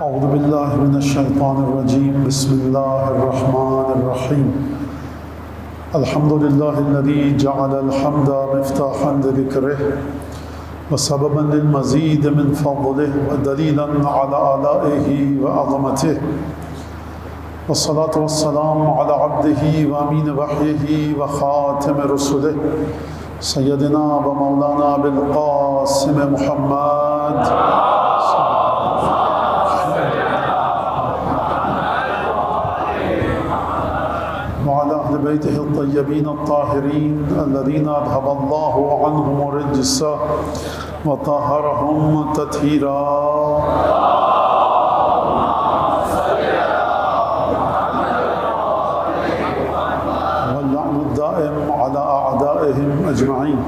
اعوذ باللہ من الشیطان الرجیم بسم اللہ الرحمن الرحیم الحمد للہ الذی جعل الحمد مفتاحا لذکرہ وسببا للمزید من فضلہ ودلیلا علی آلائہ وعظمتہ والصلاة والسلام علی عبدہ وامین وحیہ وخاتم رسلہ سیدنا و مولانا بالقاسم محمد وعلى أهل بيته الطيبين الطاهرين الذين أذهب الله عنهم الرجس وطهرهم تطهيرا واللعن الدائم على أعدائهم أجمعين.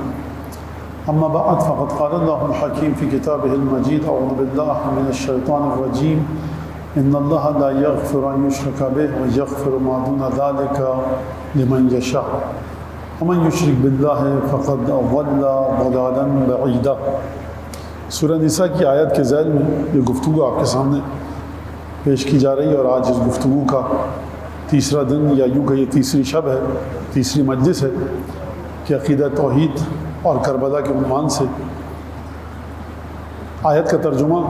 أما بعد فقد قال الله الحكيم في كتابه المجيد أعوذ بالله من الشيطان الرجيم إن الله لا يغفر أن يشرك به ويغفر ما دون ذلك لمن يشاء ومن يشرك بالله فقد ضل ضلالا بعيدا. سورہ نساء کی آیت کے ذیل میں یہ گفتگو آپ کے سامنے پیش کی جا رہی ہے، اور آج اس گفتگو کا تیسرا دن یا یوں کہ یہ تیسری شب ہے، تیسری مجلس ہے کہ عقیدہ توحید اور کربلا کے عنوان سے آیت کا ترجمہ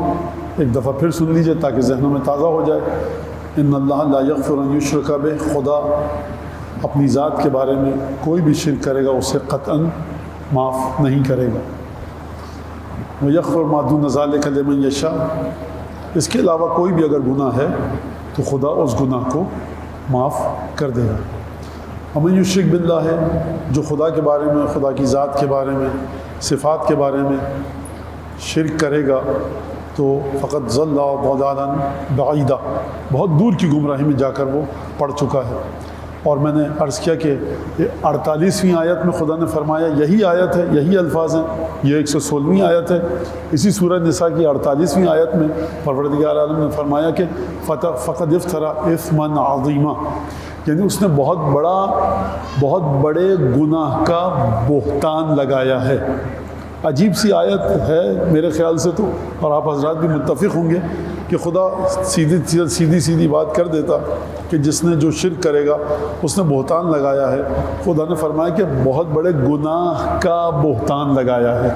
ایک دفعہ پھر سن لیجئے تاکہ ذہنوں میں تازہ ہو جائے. ان اللہ لا یغفر ان یشرک بہ، خدا اپنی ذات کے بارے میں کوئی بھی شرک کرے گا اسے قطعاً معاف نہیں کرے گا. ویغفر ما دون ذلک لمن یشاء، اس کے علاوہ کوئی بھی اگر گناہ ہے تو خدا اس گناہ کو معاف کر دے گا. ومن یشرک باللہ، جو خدا کے بارے میں، خدا کی ذات کے بارے میں، صفات کے بارے میں شرک کرے گا تو فقط ضل ضلالا بعیدا، بہت دور کی گمراہی میں جا کر وہ پڑ چکا ہے. اور میں نے عرض کیا کہ 48ویں آیت میں خدا نے فرمایا، یہی آیت ہے، یہی الفاظ ہیں، یہ 116ویں آیت ہے. اسی سورہ نساء کی 48ویں آیت میں پروردگار عالم نے فرمایا کہ فقد افترا اثما عظیما، یعنی اس نے بہت بڑے گناہ کا بہتان لگایا ہے. عجیب سی آیت ہے میرے خیال سے تو، اور آپ حضرات بھی متفق ہوں گے کہ خدا سیدھی بات کر دیتا کہ جس نے جو شرک کرے گا اس نے بہتان لگایا ہے. خدا نے فرمایا کہ بہت بڑے گناہ کا بہتان لگایا ہے.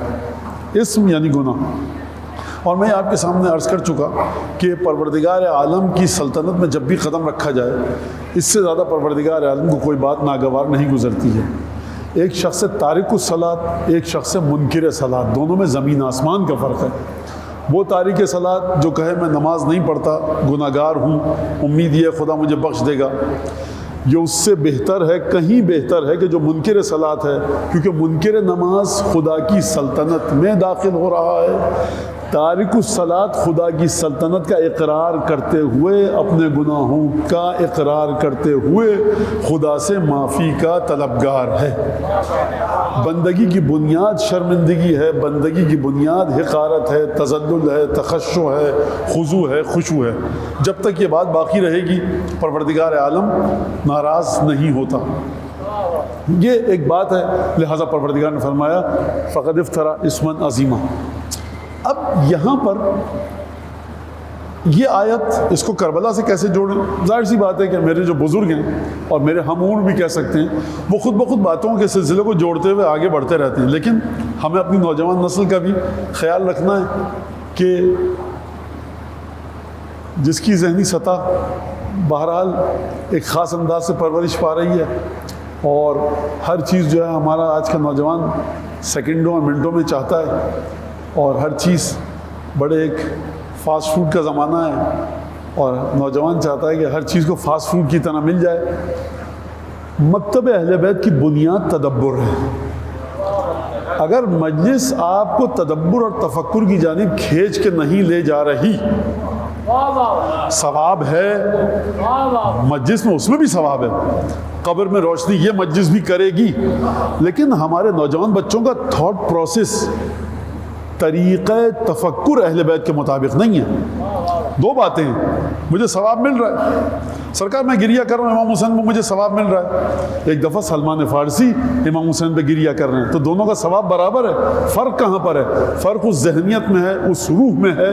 اسم یعنی گناہ. اور میں آپ کے سامنے عرض کر چکا کہ پروردگار عالم کی سلطنت میں جب بھی قدم رکھا جائے، اس سے زیادہ پروردگار عالم کو کوئی بات ناگوار نہیں گزرتی ہے. ایک شخص تارک الصلاۃ، ایک شخص منکر صلاۃ، دونوں میں زمین آسمان کا فرق ہے. وہ تارک صلاۃ جو کہے میں نماز نہیں پڑھتا، گناہ گار ہوں، امید یہ خدا مجھے بخش دے گا، یہ اس سے بہتر ہے، کہیں بہتر ہے کہ جو منکر صلاۃ ہے، کیونکہ منکر نماز خدا کی سلطنت میں داخل ہو رہا ہے. تارک الصلاۃ خدا کی سلطنت کا اقرار کرتے ہوئے، اپنے گناہوں کا اقرار کرتے ہوئے خدا سے معافی کا طلبگار ہے. بندگی کی بنیاد شرمندگی ہے، بندگی کی بنیاد حقارت ہے، تذلل ہے، تخشع ہے، خضوع ہے، خشوع ہے. جب تک یہ بات باقی رہے گی پروردگار عالم ناراض نہیں ہوتا. یہ ایک بات ہے، لہٰذا پروردگار نے فرمایا فقد افترا اسما عظیما. اب یہاں پر یہ آیت اس کو کربلا سے کیسے جوڑیں؟ ظاہر سی بات ہے کہ میرے جو بزرگ ہیں اور میرے ہم عمر بھی کہہ سکتے ہیں، وہ خود بخود باتوں کے سلسلے کو جوڑتے ہوئے آگے بڑھتے رہتے ہیں. لیکن ہمیں اپنی نوجوان نسل کا بھی خیال رکھنا ہے کہ جس کی ذہنی سطح بہرحال ایک خاص انداز سے پرورش پا رہی ہے، اور ہر چیز جو ہے ہمارا آج کا نوجوان سیکنڈوں اور منٹوں میں چاہتا ہے، اور ہر چیز بڑے ایک فاسٹ فوڈ کا زمانہ ہے، اور نوجوان چاہتا ہے کہ ہر چیز کو فاسٹ فوڈ کی طرح مل جائے. مکتب اہل بیت کی بنیاد تدبر ہے. اگر مجلس آپ کو تدبر اور تفکر کی جانب کھینچ کے نہیں لے جا رہی، ثواب ہے مجلس میں، اس میں بھی ثواب ہے. قبر میں روشنی یہ مجلس بھی کرے گی، لیکن ہمارے نوجوان بچوں کا تھاٹ پروسیس، طریقہ تفکر اہل بیت کے مطابق نہیں ہے. دو باتیں ہیں، مجھے ثواب مل رہا ہے سرکار میں گریہ کر رہا ہوں، امام حسین پہ مجھے ثواب مل رہا ہے. ایک دفعہ سلمان فارسی امام حسین پہ گریہ کر رہے ہیں، تو دونوں کا ثواب برابر ہے. فرق کہاں پر ہے؟ فرق اس ذہنیت میں ہے، اس روح میں ہے،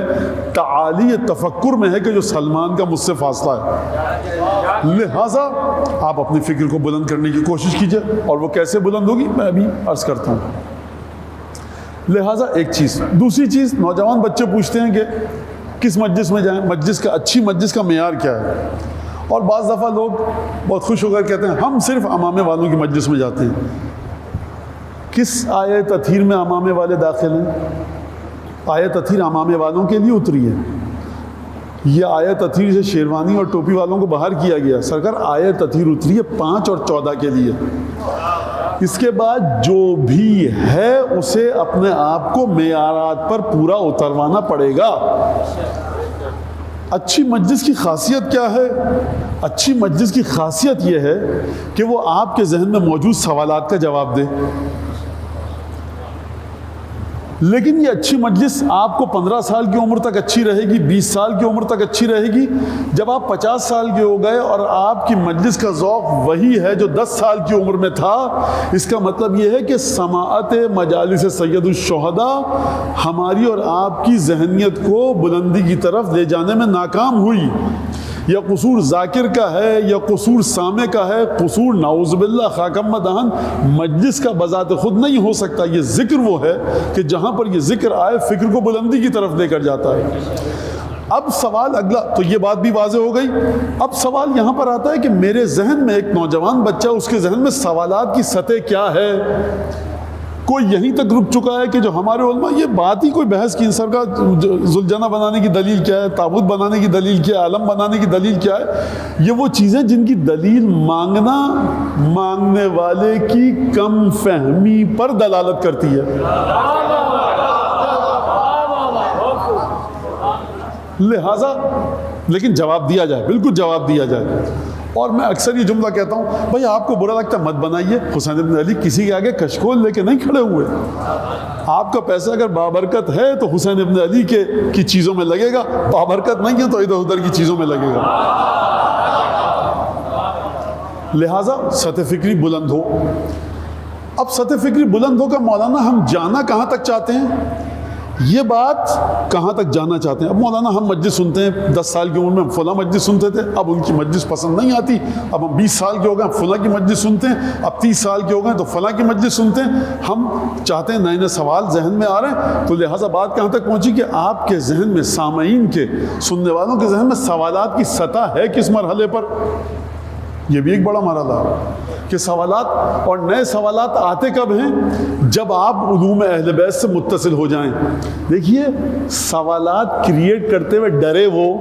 تعالی تفکر میں ہے کہ جو سلمان کا مجھ سے فاصلہ ہے. لہٰذا آپ اپنی فکر کو بلند کرنے کی کوشش کیجئے، اور وہ کیسے بلند ہوگی میں ابھی عرض کرتا ہوں. لہٰذا ایک چیز. دوسری چیز، نوجوان بچے پوچھتے ہیں کہ کس مجلس میں جائیں، مجلس کا اچھی مجلس کا معیار کیا ہے؟ اور بعض دفعہ لوگ بہت خوش ہو کر کہتے ہیں ہم صرف امامے والوں کی مجلس میں جاتے ہیں. کس آیت تطہیر میں امامے والے داخل ہیں؟ آیت تطہیر امامے والوں کے لیے اتری ہے. یہ آیت تطہیر سے شیروانی اور ٹوپی والوں کو باہر کیا گیا. سرکار آیت تطہیر اتری ہے 5 اور 14 کے لیے. اس کے بعد جو بھی ہے اسے اپنے آپ کو معیارات پر پورا اتروانا پڑے گا. اچھی مجلس کی خاصیت کیا ہے؟ اچھی مجلس کی خاصیت یہ ہے کہ وہ آپ کے ذہن میں موجود سوالات کا جواب دے. لیکن یہ اچھی مجلس آپ کو 15 سال کی عمر تک اچھی رہے گی، 20 سال کی عمر تک اچھی رہے گی. جب آپ 50 سال کے ہو گئے اور آپ کی مجلس کا ذوق وہی ہے جو 10 سال کی عمر میں تھا، اس کا مطلب یہ ہے کہ سماعت مجالس سید الشہداء ہماری اور آپ کی ذہنیت کو بلندی کی طرف لے جانے میں ناکام ہوئی. یا قصور ذاکر کا ہے یا قصور سامع کا ہے، قصور نعوذ باللہ خاکم دہن مجلس کا بذات خود نہیں ہو سکتا. یہ ذکر وہ ہے کہ جہاں پر یہ ذکر آئے فکر کو بلندی کی طرف لے کر جاتا ہے. اب سوال اگلا، تو یہ بات بھی واضح ہو گئی. اب سوال یہاں پر آتا ہے کہ میرے ذہن میں ایک نوجوان بچہ، اس کے ذہن میں سوالات کی سطح کیا ہے؟ کوئی یہیں تک رک چکا ہے کہ جو ہمارے علماء یہ بات ہی کوئی بحث کی سر کا ذوالجنہ بنانے کی دلیل کیا ہے، تابوت بنانے کی دلیل کیا ہے، علم بنانے کی دلیل کیا ہے. یہ وہ چیزیں جن کی دلیل مانگنا مانگنے والے کی کم فہمی پر دلالت کرتی ہے. لہذا لیکن جواب دیا جائے، بالکل جواب دیا جائے. اور میں اکثر یہ جملہ کہتا ہوں، بھائی آپ کو برا لگتا مت بنائیے. حسین ابن علی کسی کے آگے کشکول لے کے نہیں کھڑے ہوئے. آپ کا پیسہ اگر بابرکت ہے تو حسین ابن علی کی چیزوں میں لگے گا، بابرکت نہیں ہے تو ادھر ادھر کی چیزوں میں لگے گا. لہٰذا سطح فکری بلند ہو. اب سطح فکری بلند ہو کر مولانا ہم جانا کہاں تک چاہتے ہیں؟ یہ بات کہاں تک جانا چاہتے ہیں؟ اب مولانا ہم مجلس سنتے ہیں، 10 سال کی عمر میں ہم فلاں مجلس سنتے تھے، اب ان کی مجلس پسند نہیں آتی. اب ہم 20 سال کے ہو گئے فلاں کی مجلس سنتے ہیں، اب 30 سال کے ہو گئے تو فلاں کی مجلس سنتے ہیں. ہم چاہتے ہیں نئے نئے سوال ذہن میں آ رہے ہیں. تو لہٰذا بات کہاں تک پہنچی کہ آپ کے ذہن میں، سامعین کے، سننے والوں کے ذہن میں سوالات کی سطح ہے کس مرحلے پر؟ یہ بھی ایک بڑا مرحلہ ہے کہ سوالات، اور نئے سوالات آتے کب ہیں؟ جب آپ علوم اہل بیت سے متصل ہو جائیں. دیکھیے سوالات کریٹ کرتے ہوئے ڈرے وہ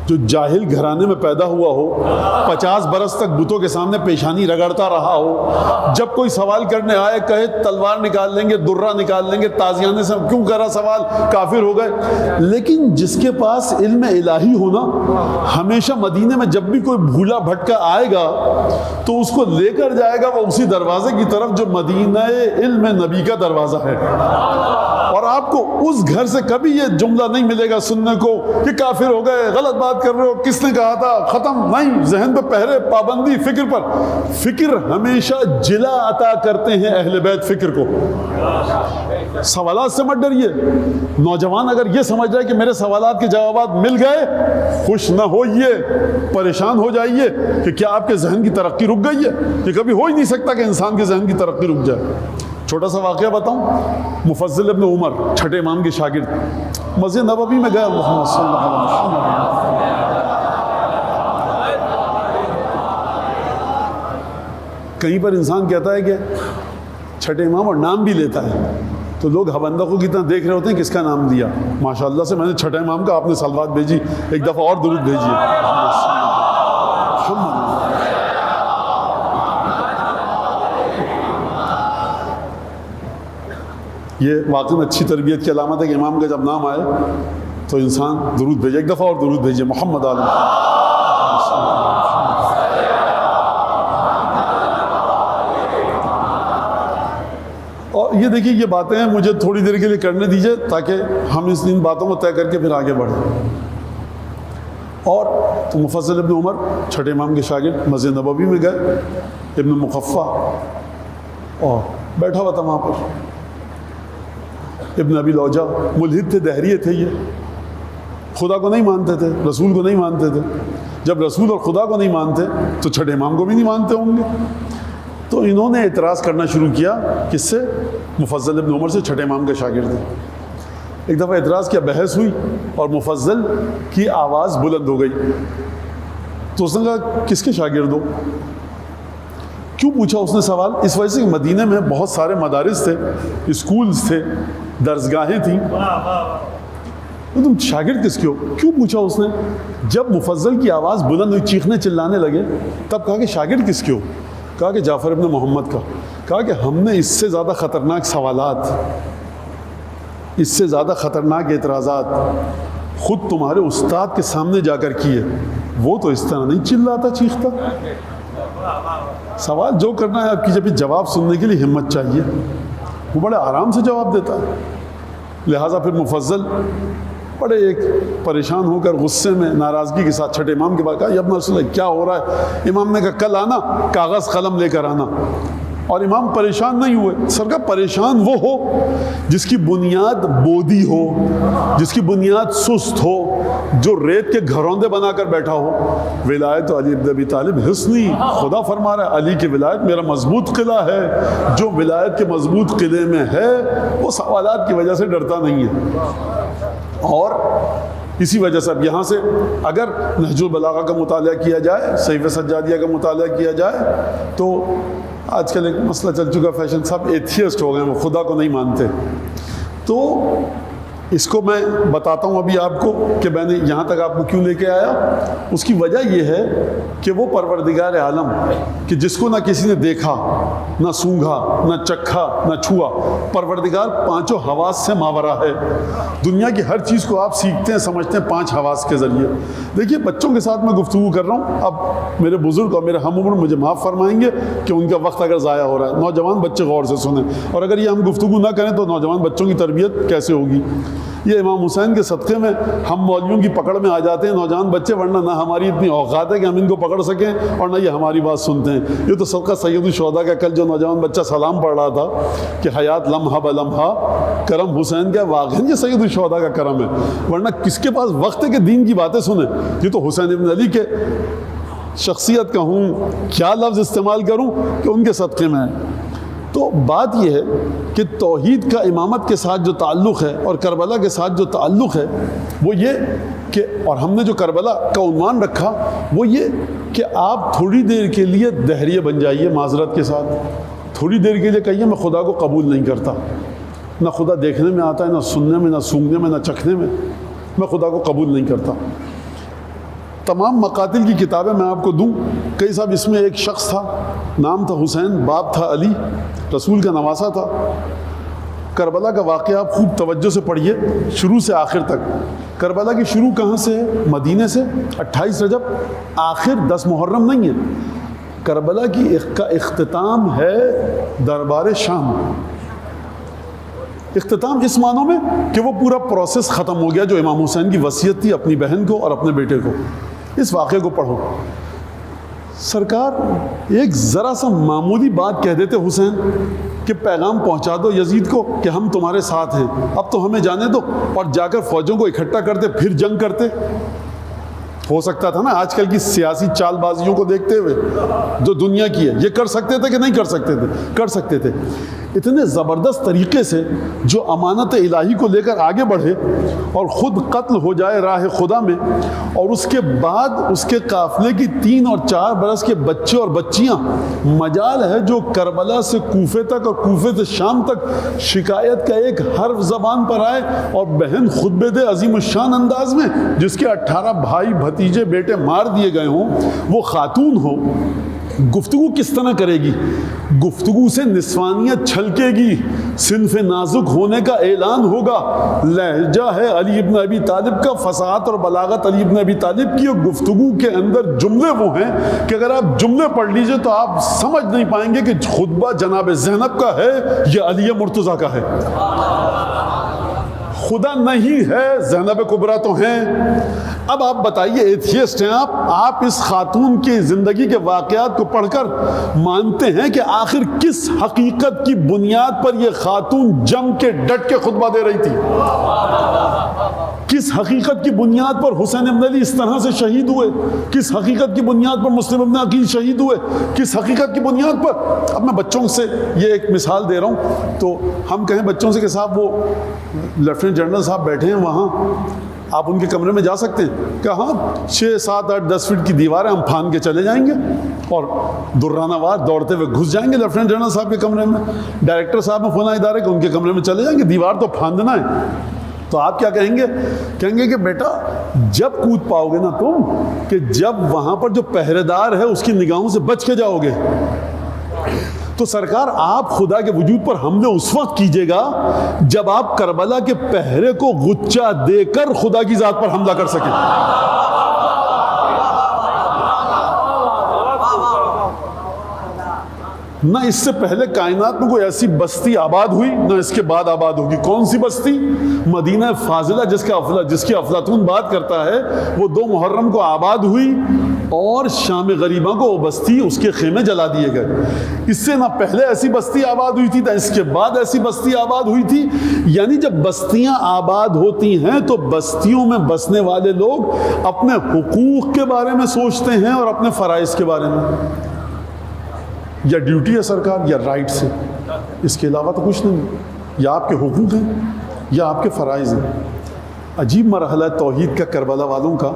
جو جاہل گھرانے میں پیدا ہوا ہو، 50 برس تک بتوں کے سامنے پیشانی رگڑتا رہا ہو، جب کوئی سوال کرنے آئے کہے تلوار نکال لیں گے، درہ نکال لیں گے، تازیانے سے کیوں کرا سوال، کافر ہو گئے. لیکن جس کے پاس علم الہی ہونا، ہمیشہ مدینے میں جب بھی کوئی بھولا بھٹکا آئے گا تو اس کو لے کر جائے گا وہ اسی دروازے کی طرف جو مدینہ علم نبی کا دروازہ ہے. اور آپ کو اس گھر سے کبھی یہ جملہ نہیں ملے گا سننے کو کہ کافر ہو گئے، غلط بات کر رہے ہو، کس نے کہا تھا، ختم. نہیں، ذہن پہ پہرے، پابندی فکر پر. فکر ہمیشہ جلا عطا کرتے ہیں اہل بیت فکر کو. سوالات سے مت ڈریے. نوجوان اگر یہ سمجھ رہا ہے کہ میرے سوالات کے جوابات مل گئے، خوش نہ ہوئیے، پریشان ہو جائیے کہ کیا آپ کے ذہن کی ترقی رک گئی ہے. یہ کبھی ہو ہی نہیں سکتا کہ انسان کے ذہن کی ترقی رک جائے. چھوٹا سا واقعہ بتاؤں. مفضل ابن عمر، چھٹے امام کے شاگرد، مسجد نبوی میں گئے. اللہم صلی اللہ علیہ وسلم. کہیں پر انسان کہتا ہے کہ چھٹے امام اور نام بھی لیتا ہے تو لوگ حوندقوں کی طرح دیکھ رہے ہوتے ہیں کس کا نام دیا. ماشاءاللہ سے میں نے چھٹے امام کا، آپ نے صلوات بھیجی، ایک دفعہ اور درود بھیجیے. یہ واقعی اچھی تربیت کی علامت ہے کہ امام کا جب نام آئے تو انسان درود بھیجے. ایک دفعہ اور درود بھیجیے. محمد عالم. اور یہ دیکھیے یہ باتیں مجھے تھوڑی دیر کے لیے کرنے دیجیے تاکہ ہم ان باتوں کو طے کر کے پھر آگے بڑھیں. اور تو مفضل ابن عمر چھٹے امام کے شاگرد مسجد نبوی میں گئے، ابن مقفع اور بیٹھا ہوا تھا وہاں پر، ابن ابی لوجا ملحد تھے، دہریے تھے، یہ خدا کو نہیں مانتے تھے، رسول کو نہیں مانتے تھے. جب رسول اور خدا کو نہیں مانتے تو چھٹے امام کو بھی نہیں مانتے ہوں گے. تو انہوں نے اعتراض کرنا شروع کیا، کس سے؟ مفضل ابن عمر سے، چھٹے امام کے شاگرد تھے. ایک دفعہ اعتراض کیا، بحث ہوئی اور مفضل کی آواز بلند ہو گئی. تو اس نے کہا کس کے شاگرد ہو؟ کیوں پوچھا اس نے سوال؟ اس وجہ سے کہ مدینہ میں بہت سارے مدارس تھے، اسکولز تھے، درسگاہیں تھیں. تم شاگرد کس کے ہو؟ کیوں پوچھا اس نے؟ جب مفضل کی آواز بلند ہوئی، چیخنے چلانے لگے، تب کہا کہ شاگرد کس کے ہو؟ کہا کہ جعفر ابن محمد کا. کہا کہ ہم نے اس سے زیادہ خطرناک سوالات، اس سے زیادہ خطرناک اعتراضات خود تمہارے استاد کے سامنے جا کر کیے. وہ تو اس طرح نہیں چلاتا چیختا. سوال جو کرنا ہے آپ کی، جب جواب سننے کے لیے ہمت چاہیے. وہ بڑے آرام سے جواب دیتا ہے. لہٰذا پھر مفضل بڑے ایک پریشان ہو کر غصے میں ناراضگی کے ساتھ چھٹے امام کے پاس کہا، یا ابن رسول اللہ کیا ہو رہا ہے؟ امام نے کہا کل آنا، کاغذ قلم لے کر آنا. اور امام پریشان نہیں ہوئے. سرکار پریشان وہ ہو جس کی بنیاد بودی ہو، جس کی بنیاد سست ہو، جو ریت کے گھروندے بنا کر بیٹھا ہو. ولایت علی ابن ابی طالب حصنی، خدا فرما رہا ہے علی کی ولایت میرا مضبوط قلعہ ہے. جو ولایت کے مضبوط قلعے میں ہے وہ سوالات کی وجہ سے ڈرتا نہیں ہے. اور اسی وجہ سے اب یہاں سے اگر نہج البلاغہ کا مطالعہ کیا جائے، صحیفہ سجادیہ کا مطالعہ کیا جائے، تو آج کل ایک مسئلہ چل چکا فیشن، سب ایتھیسٹ ہو گئے، وہ خدا کو نہیں مانتے. تو اس کو میں بتاتا ہوں ابھی آپ کو کہ میں نے یہاں تک آپ کو کیوں لے کے آیا. اس کی وجہ یہ ہے کہ وہ پروردگار عالم کہ جس کو نہ کسی نے دیکھا، نہ سونگھا، نہ چکھا، نہ چھوا، پروردگار پانچوں حواس سے ماورا ہے. دنیا کی ہر چیز کو آپ سیکھتے ہیں، سمجھتے ہیں پانچ حواس کے ذریعے. دیکھیے بچوں کے ساتھ میں گفتگو کر رہا ہوں، اب میرے بزرگ اور میرے ہم عمر مجھے معاف فرمائیں گے کہ ان کا وقت اگر ضائع ہو رہا ہے. نوجوان بچے غور سے سنیں، اور اگر یہ ہم گفتگو نہ کریں تو نوجوان بچوں کی تربیت کیسے ہوگی؟ یہ امام حسین کے صدقے میں ہم مولویوں کی پکڑ میں آ جاتے ہیں نوجوان بچے، ورنہ نہ ہماری اتنی اوقات ہے کہ ہم ان کو پکڑ سکیں اور نہ یہ ہماری بات سنتے ہیں. یہ تو صدقہ سید الشہداء کا کل جو نوجوان بچہ سلام پڑھ رہا تھا کہ حیات لمحہ بلمحہ کرم حسین کا، واقعی یہ سید الشہداء کا کرم ہے، ورنہ کس کے پاس وقت ہے کہ دین کی باتیں سنیں؟ یہ تو حسین ابن علی کے شخصیت کا ہوں، کیا لفظ استعمال کروں کہ ان کے صدقے میں ہے. تو بات یہ ہے کہ توحید کا امامت کے ساتھ جو تعلق ہے اور کربلا کے ساتھ جو تعلق ہے وہ یہ کہ، اور ہم نے جو کربلا کا عنوان رکھا وہ یہ کہ آپ تھوڑی دیر کے لیے دہریے بن جائیے. معذرت کے ساتھ تھوڑی دیر کے لیے کہیے میں خدا کو قبول نہیں کرتا، نہ خدا دیکھنے میں آتا ہے، نہ سننے میں، نہ سونگنے میں، نہ چکھنے میں. میں خدا کو قبول نہیں کرتا. تمام مقاتل کی کتابیں میں آپ کو دوں. کئی صاحب اس میں ایک شخص تھا، نام تھا حسین، باپ تھا علی، رسول کا نواسا تھا. کربلا کا واقعہ آپ خوب توجہ سے پڑھیے شروع سے آخر تک. کربلا کی شروع کہاں سے ہے؟ مدینہ سے. 28 رجب، آخر 10 محرم نہیں ہے. کربلا کا اختتام ہے دربار شام. اختتام اس معنوں میں کہ وہ پورا پروسیس ختم ہو گیا جو امام حسین کی وصیت تھی اپنی بہن کو اور اپنے بیٹے کو. اس واقعے کو پڑھو. سرکار ایک ذرا سا معمولی بات کہہ دیتے حسین کہ پیغام پہنچا دو یزید کو کہ ہم تمہارے ساتھ ہیں، اب تو ہمیں جانے دو، اور جا کر فوجوں کو اکٹھا کرتے، پھر جنگ کرتے. ہو سکتا تھا نا آج کل کی سیاسی چال بازیوں کو دیکھتے ہوئے جو دنیا کی ہے، یہ کر سکتے تھے کہ نہیں کر سکتے تھے؟ کر سکتے تھے. اتنے زبردست طریقے سے جو امانت الہی کو لے کر آگے بڑھے اور خود قتل ہو جائے راہ خدا میں، اور اس کے بعد اس کے قافلے کی 3 اور 4 برس کے بچے اور بچیاں، مجال ہے جو کربلا سے کوفے تک اور کوفے سے شام تک شکایت کا ایک حرف زبان پر آئے اور بہن خطبے دے عظیم الشان انداز میں، جس کے 18 بھائی بھتیجے بیٹے مار دیے گئے ہوں، وہ خاتون ہو. گفتگو کس طرح کرے گی؟ گفتگو سے نسوانیت چھلکے گی، صنف نازک ہونے کا اعلان ہوگا. لہجہ ہے علی ابن ابی طالب کا، فصاحت اور بلاغت علی ابن ابی طالب کی، اور گفتگو کے اندر جملے وہ ہیں کہ اگر آپ جملے پڑھ لیجئے تو آپ سمجھ نہیں پائیں گے کہ خطبہ جناب زینب کا ہے یا علی مرتضیٰ کا ہے. خدا نہیں ہے، زینب کبریٰ تو ہیں۔ اب آپ بتائیے، ایتھیسٹ ہیں آپ اس خاتون کی زندگی کے واقعات کو پڑھ کر مانتے ہیں کہ آخر کس حقیقت کی بنیاد پر یہ خاتون جم کے ڈٹ کے خطبہ دے رہی تھی؟ کس حقیقت کی بنیاد پر حسین ابن علی اس طرح سے شہید ہوئے؟ کس حقیقت کی بنیاد پر مسلم ابن عقیل شہید ہوئے؟ کس حقیقت کی بنیاد پر؟ اب میں بچوں سے یہ ایک مثال دے رہا ہوں، تو ہم کہیں بچوں سے کہ صاحب وہ لیفٹیننٹ جنرل صاحب بیٹھے ہیں وہاں، آپ ان کے کمرے میں جا سکتے ہیں؟ کہ ہاں 6 7 8 10 فٹ کی دیوار ہے، ہم پھان کے چلے جائیں گے اور درانہ وار دوڑتے ہوئے گھس جائیں گے لیفٹیننٹ جنرل صاحب کے کمرے میں، ڈائریکٹر صاحب ہیں فلاں ادارے کے، ان کے کمرے میں چلے جائیں گے، دیوار تو پھاندنا ہے۔ تو آپ کیا کہیں گے؟ کہیں گے کہ بیٹا جب کود پاؤ گے نا تم کہ جب وہاں پر جو پہرے دار ہے اس کی نگاہوں سے بچ کے جاؤ گے۔ تو سرکار آپ خدا کے وجود پر حملے اس وقت کیجئے گا جب آپ کربلا کے پہرے کو غچہ دے کر خدا کی ذات پر حملہ کر سکیں۔ نہ اس سے پہلے کائنات میں کوئی ایسی بستی آباد ہوئی، نہ اس کے بعد آباد ہوگی۔ کون سی بستی؟ مدینہ فاضلہ جس کی افلاطون بات کرتا ہے، وہ 2 محرم کو آباد ہوئی اور شام غریبہ کو وہ بستی اس کے خیمے جلا دیے گئے۔ اس سے نہ پہلے ایسی بستی آباد ہوئی تھی نہ اس کے بعد ایسی بستی آباد ہوئی تھی۔ یعنی جب بستیاں آباد ہوتی ہیں تو بستیوں میں بسنے والے لوگ اپنے حقوق کے بارے میں سوچتے ہیں اور اپنے فرائض کے بارے میں، یا ڈیوٹی ہے سرکار یا رائٹس ہے، اس کے علاوہ تو کچھ نہیں، یا آپ کے حقوق ہیں یا آپ کے فرائض ہیں۔ عجیب مرحلہ توحید کا کربلا والوں کا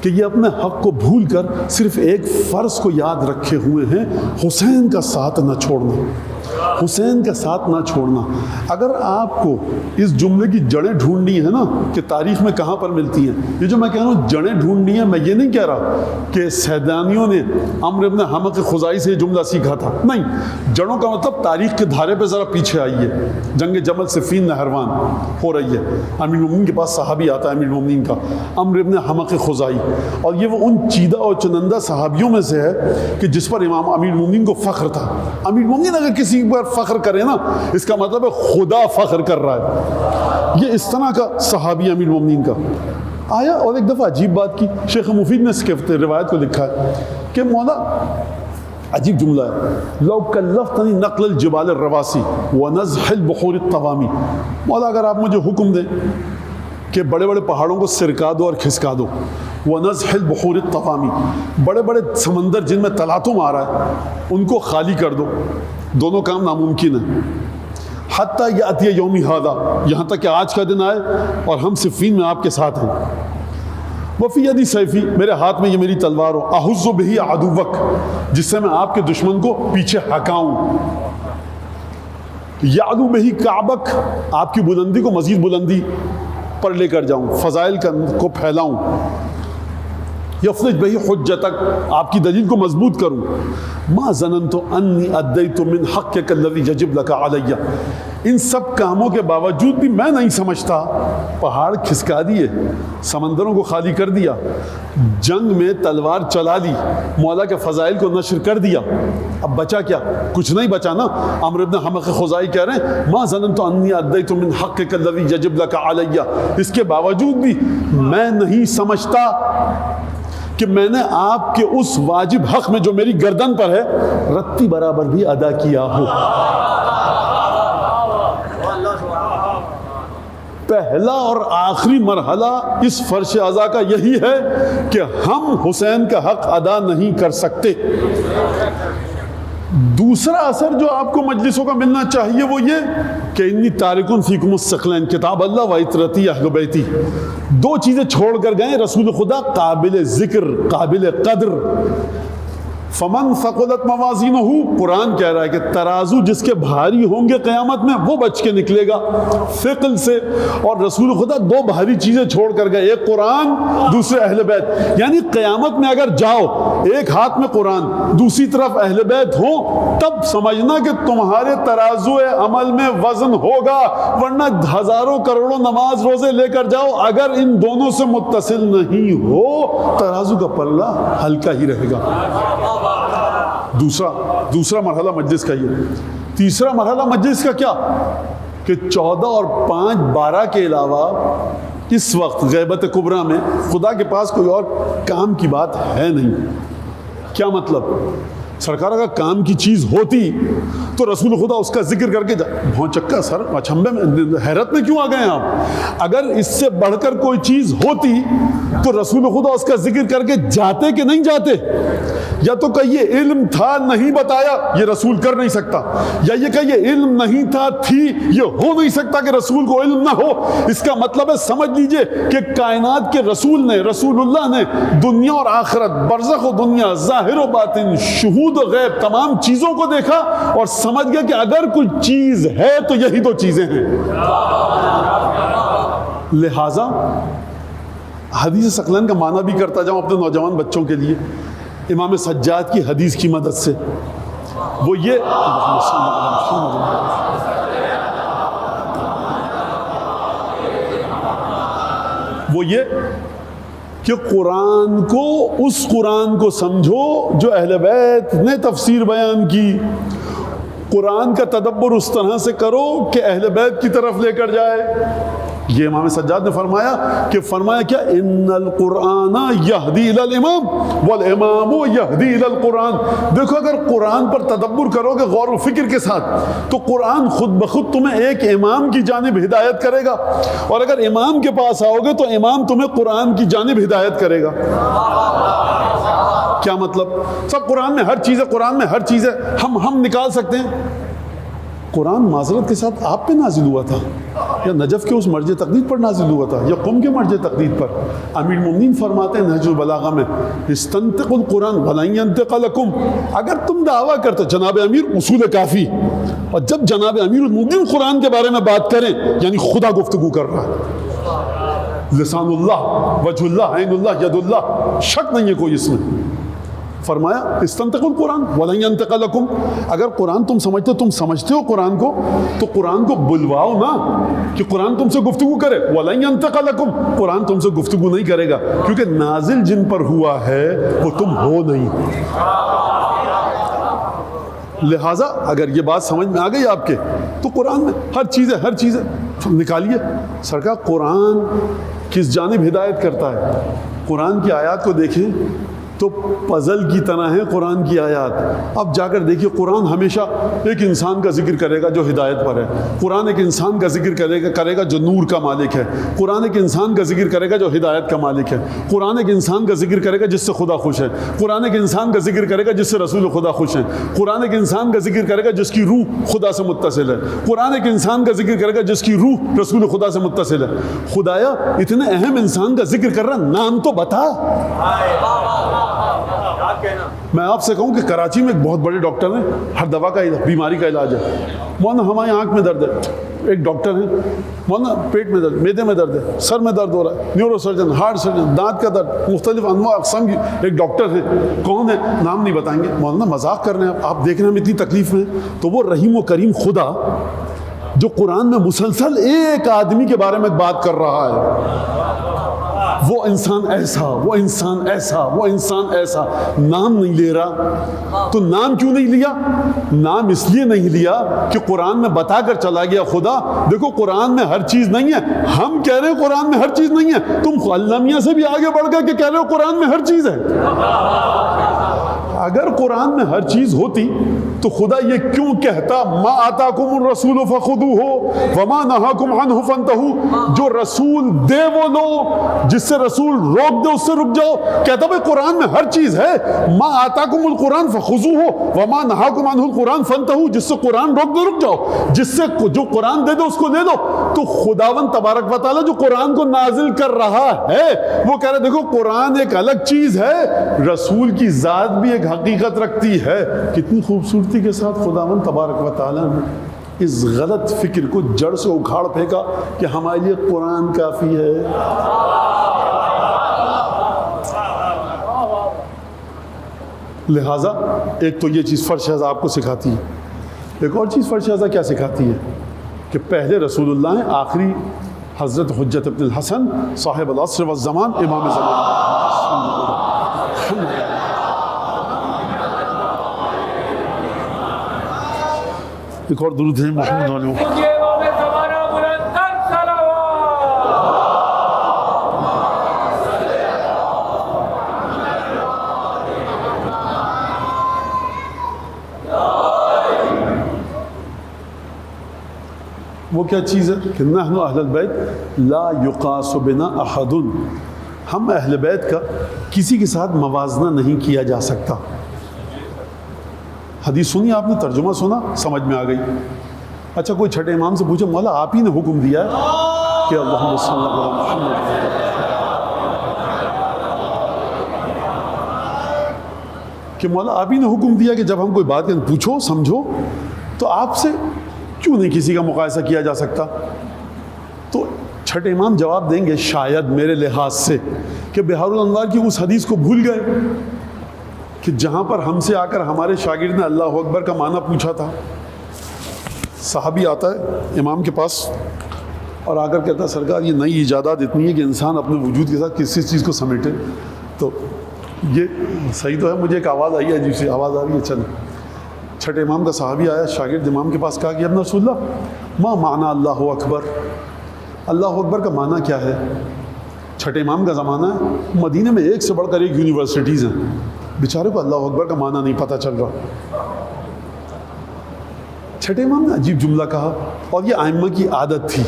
کہ یہ اپنے حق کو بھول کر صرف ایک فرض کو یاد رکھے ہوئے ہیں، حسین کا ساتھ نہ چھوڑنا، حسین کا ساتھ نہ چھوڑنا۔ اگر آپ کو اس جملے کی جڑیں ڈھونڈنی ہے نا کہ تاریخ میں کہاں پر ملتی ہیں، یہ جو میں کہہ رہا ہوں جڑیں ڈھونڈنی ہیں، میں یہ نہیں کہہ رہا کہ سیدانیوں نے عمرو بن حمق خزائی سے یہ جملہ سیکھا تھا، نہیں، جڑوں کا مطلب تاریخ کے دھارے پہ ذرا پیچھے آئیے۔ جنگ جمل صفین نہروان ہو رہی ہے، امیر المومنین کے پاس صحابی آتا ہے امیر المومنین کا، عمرو بن حمق خزائی، اور یہ وہ ان چیدہ اور چنندہ صحابیوں میں سے ہے کہ جس پر امام امیر المومنین کو فخر تھا۔ امیر المومنین اگر کسی پر فخر کرے نا، اس کا مطلب ہے خدا فخر کر رہا ہے۔ یہ اس طرح کا صحابی امیر المومنین کا آیا، اور ایک دفعہ عجیب بات کی، شیخ مفید نے اس کے روایت کو لکھا ہے کہ مولا عجیب جملہ ہے، لو کلفتنی نقل الجبال الرواسی ونزح البحور الطوامی، مولا اگر آپ مجھے حکم دیں کہ بڑے بڑے پہاڑوں کو سرکا دو اور کھسکا دو، ونزح البحور الطوامی، بڑے بڑے سمندر جن میں تلاطم آ رہا ہے ان کو خالی کر دو، دونوں کام ناممکن ہیں، حتیٰ یاتی یومی ھذا، یہاں تک کہ آج کا دن آئے اور ہم صفین میں آپ کے ساتھ ہیں، وفی یدی سیفی، میرے ہاتھ میں یہ میری تلوار ہو، احز بہ عدوک، جس سے میں آپ کے دشمن کو پیچھے ہکاؤں، یعلو بہ کعبک، آپ کی بلندی کو مزید بلندی پر لے کر جاؤں، فضائل کو پھیلاؤں، یفلج بہ حجتک، آپ کی دلیل کو مضبوط کروں، ما ظننت انی ادیت من حقک الذی یجب لک علی، ان سب کاموں کے باوجود بھی میں نہیں سمجھتا، پہاڑ کھسکا دیے، سمندروں کو خالی کر دیا، جنگ میں تلوار چلا لی، مولا کے فضائل کو نشر کر دیا، اب بچا کیا؟ کچھ نہیں بچا نا۔ عمرو بن حمق خزائی کہہ رہے ہیں ما ظننت انی ادیت من حقک الذی یجب لک علی، اس کے باوجود بھی میں نہیں سمجھتا کہ میں نے آپ کے اس واجب حق میں جو میری گردن پر ہے رتی برابر بھی ادا کیا ہو۔ پہلا اور آخری مرحلہ اس فرش عزا کا یہی ہے کہ ہم حسین کا حق ادا نہیں کر سکتے۔ دوسرا اثر جو آپ کو مجلسوں کا ملنا چاہیے وہ یہ کہ انی تارکن فیکم الثقلین، کتاب اللہ و عطرتی اہل بیتی، 2 چیزیں چھوڑ کر گئے رسول خدا، قابل ذکر قابل قدر۔ فمن ثقلت موازینہ، قرآن کہہ رہا ہے کہ ترازو جس کے بھاری ہوں گے قیامت میں وہ بچ کے نکلے گا ثقل سے، اور رسول خدا 2 بھاری چیزیں چھوڑ کر گئے، ایک قرآن دوسرے اہل بیت۔ یعنی قیامت میں اگر جاؤ ایک ہاتھ میں قرآن دوسری طرف اہل بیت ہو تب سمجھنا کہ تمہارے ترازو عمل میں وزن ہوگا، ورنہ ہزاروں کروڑوں نماز روزے لے کر جاؤ اگر ان دونوں سے متصل نہیں ہو ترازو کا پلہ ہلکا ہی رہے گا۔ دوسرا مرحلہ مجلس کا یہ۔ تیسرا مرحلہ مجلس کا کیا؟ کہ 14 اور 5 12 کے علاوہ اس وقت غیبت کبریٰ میں خدا کے پاس کوئی اور کام کی بات ہے نہیں. کیا مطلب؟ سرکار اگر کام کی چیز ہوتی تو رسول خدا اس کا ذکر کر کے بھونچکا سر اچھمبے میں حیرت میں کیوں آ گئے ہیں آپ؟ اگر اس سے بڑھ کر کوئی چیز ہوتی تو رسول خدا اس کا ذکر کر کے جاتے کہ نہیں جاتے؟ یا تو کہ یہ علم تھا نہیں بتایا یہ رسول کر نہیں سکتا، یا یہ کہ یہ علم نہیں تھا تھی یہ ہو نہیں سکتا کہ رسول کو علم نہ ہو. اس کا مطلب ہے سمجھ لیجئے کہ کائنات کے رسول نے، رسول اللہ نے دنیا اور آخرت، برزخ و دنیا، ظاہر و باطن، شہود و غیب، تمام چیزوں کو دیکھا اور سمجھ گیا کہ اگر کوئی چیز ہے تو یہی دو چیزیں ہیں. لہٰذا حدیث ثقلین کا معنی بھی کرتا جاؤں اپنے نوجوان بچوں کے لیے امام سجاد کی حدیث کی مدد سے. وہ یہ کہ قرآن کو، اس قرآن کو سمجھو جو اہل بیت نے تفسیر بیان کی. قرآن کا تدبر اس طرح سے کرو کہ اہل بیت کی طرف لے کر جائے. یہ امام سجاد نے فرمایا کیا ان القرآن یہدی الی الامام والامام یہدی الی القرآن. دیکھو اگر قرآن پر تدبر کرو گے غور و فکر کے ساتھ تو قرآن خود بخود تمہیں ایک امام کی جانب ہدایت کرے گا، اور اگر امام کے پاس آؤ گے تو امام تمہیں قرآن کی جانب ہدایت کرے گا. کیا مطلب؟ سب قرآن میں ہر چیز ہے، قرآن میں ہر چیز ہے، ہم نکال سکتے ہیں. قرآن معذرت کے ساتھ آپ پہ نازل ہوا تھا یا نجف کے اس مرج تقدید پر نازل ہوا تھا یا قم کے مرج تقدید پر؟ امیر المومنین فرماتے ہیں نہج البلاغہ میں استنطق القرآن ولا ينطق لكم. اگر تم دعویٰ کرتے جناب امیر اصول کافی، اور جب جناب امیر المومنین قرآن کے بارے میں بات کریں یعنی خدا گفتگو کر رہا ہے، لسان اللہ، وجہ اللہ، عین اللہ، ید اللہ، شک نہیں ہے کوئی اس میں. فرمایا استنطق القرآن ولا ينطق لكم. اگر قرآن تم سمجھتے ہو قرآن کو تو قرآن کو بلواؤ نا کہ قرآن تم سے گفتگو کرے. ولا ينطق لكم، قرآن تم سے گفتگو نہیں کرے گا کیونکہ نازل جن پر ہوا ہے وہ تم ہو نہیں. لہٰذا اگر یہ بات سمجھ میں آ گئی آپ کے تو قرآن میں ہر چیز ہے نکالیے. سرکار قرآن کس جانب ہدایت کرتا ہے؟ قرآن کی آیات کو دیکھیں تو پزل کی طرح ہے قرآن کی آیات. اب جا کر دیکھیے قرآن ہمیشہ ایک انسان کا ذکر کرے گا جو ہدایت پر ہے. قرآن ایک انسان کا ذکر کرے گا جو نور کا مالک ہے. قرآن ایک انسان کا ذکر کرے گا جو ہدایت کا مالک ہے. قرآن ایک انسان کا ذکر کرے گا جس سے خدا خوش ہے. قرآن ایک انسان کا ذکر کرے گا جس سے رسول خدا خوش ہیں. قرآن ایک انسان کا ذکر کرے گا جس کی روح خدا سے متصل ہے. قرآن ایک انسان کا ذکر کرے گا جس کی روح رسول خدا سے متصل ہے. خدایا اتنے اہم انسان کا ذکر کر رہا، نام تو بتا. میں آپ سے کہوں کہ کراچی میں ایک بہت بڑے ڈاکٹر ہیں، ہر دوا کا بیماری کا علاج ہے. مولانا ہماری آنکھ میں درد ہے، ایک ڈاکٹر ہیں. مولانا پیٹ میں درد، معدے میں درد ہے، سر میں درد ہو رہا ہے، نیورو سرجن، ہارٹ سرجن، دانت کا درد، مختلف انواع اقسام کی ایک ڈاکٹر ہیں. کون ہے؟ نام نہیں بتائیں گے. مولانا مذاق کر رہے ہیں آپ دیکھ رہے ہیں ہم اتنی تکلیف میں. تو وہ رحیم و کریم خدا جو قرآن میں مسلسل ایک آدمی کے بارے میں بات کر رہا ہے، وہ انسان ایسا، وہ انسان ایسا، وہ انسان ایسا، نام نہیں لے رہا. تو نام کیوں نہیں لیا؟ نام اس لیے نہیں لیا کہ قرآن میں بتا کر چلا گیا خدا دیکھو قرآن میں ہر چیز نہیں ہے. ہم کہہ رہے ہیں قرآن میں ہر چیز نہیں ہے، تم علمیہ سے بھی آگے بڑھ گئے کہ کہہ رہے ہو قرآن میں ہر چیز ہے. اگر قرآن میں ہر چیز ہوتی تو خدا یہ کیوں کہتا ما آتاکم الرسول فخذوہ وما نہاکم عنہ فانتہوا؟ جو رسول دے وہ لو، جس سے رسول روک دے اس سے رک جاؤ. کہتا بھائی قرآن میں ہر چیز ہے. ما آتاکم القرآن فخذوہ وما نہاکم عنہ القرآن فانتہوا، جس سے قرآن روک دے رک جاؤ، جس سے جو قرآن دے دو اس کو لے لو. تو خداوند تبارک و تعالیٰ جو قرآن کو نازل کر رہا ہے وہ کہہ رہے دیکھو قرآن ایک الگ چیز ہے، رسول کی ذات بھی ایک حقیقت رکھتی ہے. کتنی خوبصورتی کے ساتھ خداوند تبارک و تعالیٰ نے اس غلط فکر کو جڑ سے اکھاڑ پھینکا کہ ہمارے لیے قرآن کافی ہے. لہٰذا ایک تو یہ چیز فرشہزہ آپ کو سکھاتی ہے. ایک اور چیز فرشہزہ کیا سکھاتی ہے کہ پہلے رسول اللہ ہیں، آخری حضرت حجت ابن الحسن صاحب العصر والزمان، امام زمان. ایک اور درود ہے محمد علیہ وہ کیا چیز ہے کہ نحن اہل البیت لا یقاس بنا احد، ہم اہل بیت کا کسی کے ساتھ موازنہ نہیں کیا جا سکتا. حدیث سنی آپ نے، ترجمہ سنا، سمجھ میں آ گئی. اچھا کوئی چھٹے امام سے پوچھے مولا آپ ہی نے حکم دیا ہے کہ اللہم صلی اللہ علیہ وسلم، کہ مولا آپ ہی نے حکم دیا کہ جب ہم کوئی بات کریں پوچھو سمجھو، تو آپ سے کیوں نہیں کسی کا مقایسہ کیا جا سکتا؟ تو چھٹے امام جواب دیں گے شاید میرے لحاظ سے کہ بہار الانوار کی اس حدیث کو بھول گئے کہ جہاں پر ہم سے آ کر ہمارے شاگرد نے اللہ اکبر کا معنی پوچھا تھا. صحابی آتا ہے امام کے پاس اور آ کر کہتا ہے سرکار یہ نئی ایجادات اتنی ہے کہ انسان اپنے وجود کے ساتھ کسی چیز کو سمیٹے. تو یہ صحیح تو ہے، مجھے ایک آواز آئی ہے عجیب سی آواز آ رہی ہے. چل چھٹے امام کا صحابی آیا، شاگرد امام کے پاس کہا کہ ابن رسول اللہ ما معنی اللہ اکبر، اللہ اکبر کا معنی کیا ہے؟ چھٹے امام کا زمانہ ہے، مدینہ میں ایک سے بڑھ کر ایک یونیورسٹیز ہیں، بیچارے کو اللہ اکبر کا معنی نہیں پتہ چل رہا. چھٹے امام نے عجیب جملہ کہا، اور یہ ائمہ کی عادت تھی،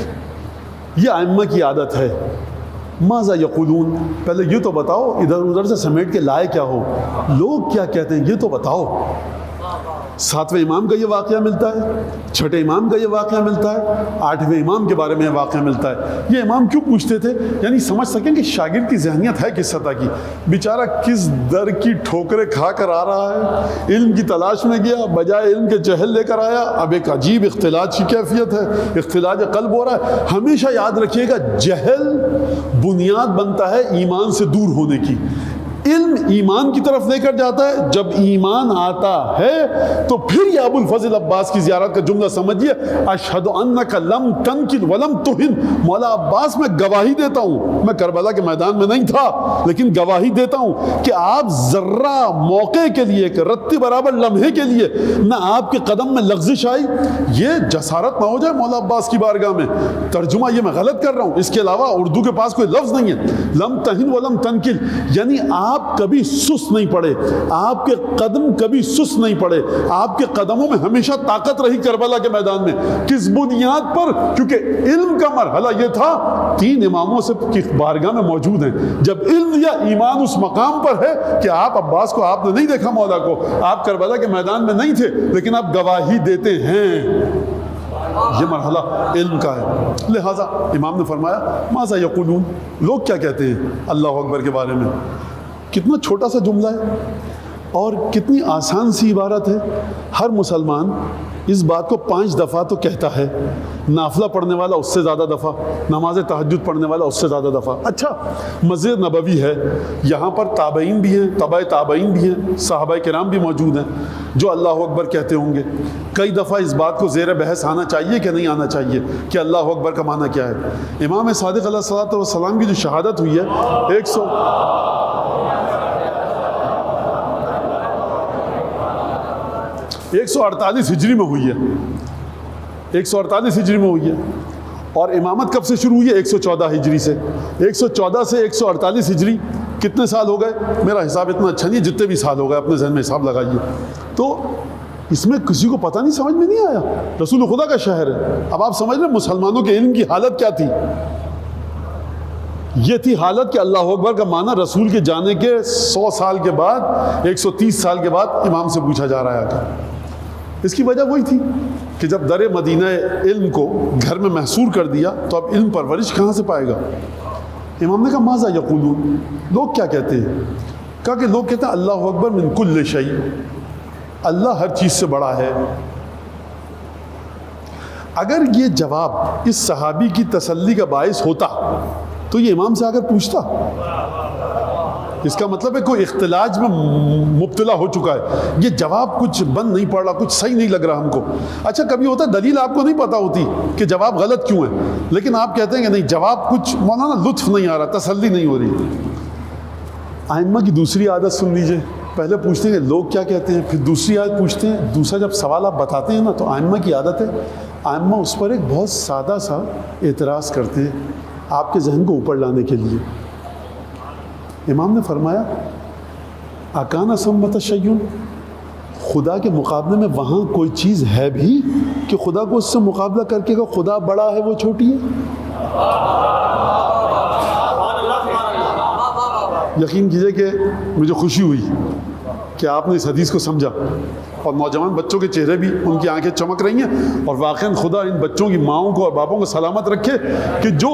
یہ ائمہ کی عادت ہے. ماذا یقولون، پہلے یہ تو بتاؤ ادھر ادھر سے سمیٹ کے لائے کیا ہو، لوگ کیا کہتے ہیں یہ تو بتاؤ. ساتویں امام کا یہ واقعہ ملتا ہے، چھٹے امام کا یہ واقعہ ملتا ہے، آٹھویں امام کے بارے میں واقعہ ملتا ہے. یہ امام کیوں پوچھتے تھے؟ یعنی سمجھ سکیں کہ شاگرد کی ذہنیت ہے کس سطح کی. بیچارہ کس در کی ٹھوکریں کھا کر آ رہا ہے، علم کی تلاش میں گیا، بجائے علم کے جہل لے کر آیا. اب ایک عجیب اختلاط کی کیفیت ہے، اختلاط قلب ہو رہا ہے. ہمیشہ یاد رکھیے گا جہل بنیاد بنتا ہے ایمان سے دور ہونے کی. علم ایمان کی طرف لے کر جاتا ہے. جب ایمان آتا ہے تو پھر یہ ابو الفضل عباس کی زیارت کا جملہ سمجھیے، اشہد انک لم تنکل ولم تہن. مولا عباس میں گواہی دیتا ہوں، میں کربلا کے میدان میں نہیں تھا لیکن گواہی دیتا ہوں کہ آپ ذرہ موقع کے لیے، کہ رتی برابر لمحے کے لیے نہ آپ کے قدم میں لغزش آئی. یہ جسارت نہ ہو جائے مولا عباس کی بارگاہ میں. ترجمہ یہ میں غلط کر رہا ہوں، اس کے علاوہ اردو کے پاس کوئی لفظ نہیں ہے. لم تہن ولم تنکل یعنی آپ کبھی سست نہیں پڑے، آپ کے قدم کبھی سست نہیں پڑے، آپ کے قدموں میں ہمیشہ طاقت رہی کربلا کے میدان میں. کس بنیاد پر؟ کیونکہ علم کا مرحلہ یہ تھا، تین اماموں سے کی بارگاہ میں موجود ہیں. جب علم یا ایمان اس مقام پر ہے کہ آپ عباس کو آپ نے نہیں دیکھا، مولا کو آپ کربلا کے میدان میں نہیں تھے لیکن آپ گواہی دیتے ہیں، یہ مرحلہ علم کا ہے. لہٰذا امام نے فرمایا ماذا یقولون، لوگ کیا کہتے ہیں اللہ اکبر کے بارے میں. کتنا چھوٹا سا جملہ ہے اور کتنی آسان سی عبارت ہے. ہر مسلمان اس بات کو 5 دفعہ تو کہتا ہے، نافلہ پڑھنے والا اس سے زیادہ دفعہ، نماز تہجد پڑھنے والا اس سے زیادہ دفعہ. اچھا مسجد نبوی ہے، یہاں پر تابعین بھی ہیں، تبع تابعین بھی ہیں، صحابہ کرام بھی موجود ہیں جو اللہ اکبر کہتے ہوں گے. کئی دفعہ اس بات کو زیر بحث آنا چاہیے کہ نہیں آنا چاہیے کہ اللہ اکبر کا معنی کیا ہے. امام صادق علیہ الصلوۃ والسلام کی جو شہادت ہوئی ہے 148 ہجری میں ہوئی ہے، 148 ہجری میں ہوئی ہے. اور امامت کب سے شروع ہوئی ہے؟ 114 ہجری سے. 114 سے 148 ہجری کتنے سال ہو گئے؟ میرا حساب اتنا اچھا نہیں، جتنے بھی سال ہو گئے اپنے ذہن میں حساب لگائیے. تو اس میں کسی کو پتہ نہیں، سمجھ میں نہیں آیا. رسول خدا کا شہر ہے. اب آپ سمجھ رہے مسلمانوں کے علم کی حالت کیا تھی؟ یہ تھی حالت کہ اللہ اکبر کا معنی رسول کے جانے کے 100 سال کے بعد، 130 سال کے بعد امام سے پوچھا جا رہا ہے. اس کی وجہ وہی تھی کہ جب در مدینہ علم کو گھر میں محصور کر دیا تو اب علم پرورش کہاں سے پائے گا؟ امام نے کہا ماذا یقولون، لوگ کیا کہتے ہیں؟ کہا کہ لوگ کہتے ہیں اللہ اکبر من کل شیء، اللہ ہر چیز سے بڑا ہے. اگر یہ جواب اس صحابی کی تسلی کا باعث ہوتا تو یہ امام سے آ کر پوچھتا. اس کا مطلب ہے کوئی اختلاج میں مبتلا ہو چکا ہے، یہ جواب کچھ بند نہیں پڑ رہا، کچھ صحیح نہیں لگ رہا ہم کو. اچھا کبھی ہوتا ہے دلیل آپ کو نہیں پتا ہوتی کہ جواب غلط کیوں ہے، لیکن آپ کہتے ہیں کہ نہیں جواب کچھ مولانا لطف نہیں آ رہا، تسلی نہیں ہو رہی. ائمہ کی دوسری عادت سن لیجئے، پہلے پوچھتے ہیں کہ لوگ کیا کہتے ہیں، پھر دوسری عادت پوچھتے ہیں. دوسرا جب سوال آپ بتاتے ہیں نا تو ائمہ کی عادت ہے، ائمہ اس پر ایک بہت سادہ سا اعتراض کرتے ہیں آپ کے ذہن کو اوپر لانے کے لیے. امام نے فرمایا اکان ثمۃ شیء، خدا کے مقابلے میں وہاں کوئی چیز ہے بھی؟ کہ خدا کو اس سے مقابلہ کر کے کہ خدا بڑا ہے وہ چھوٹی ہے؟ یقین کیجئے کہ مجھے خوشی ہوئی کہ آپ نے اس حدیث کو سمجھا، اور نوجوان بچوں کے چہرے بھی ان کی آنکھیں چمک رہی ہیں، اور واقعاً خدا ان بچوں کی ماؤں کو اور باپوں کو سلامت رکھے کہ جو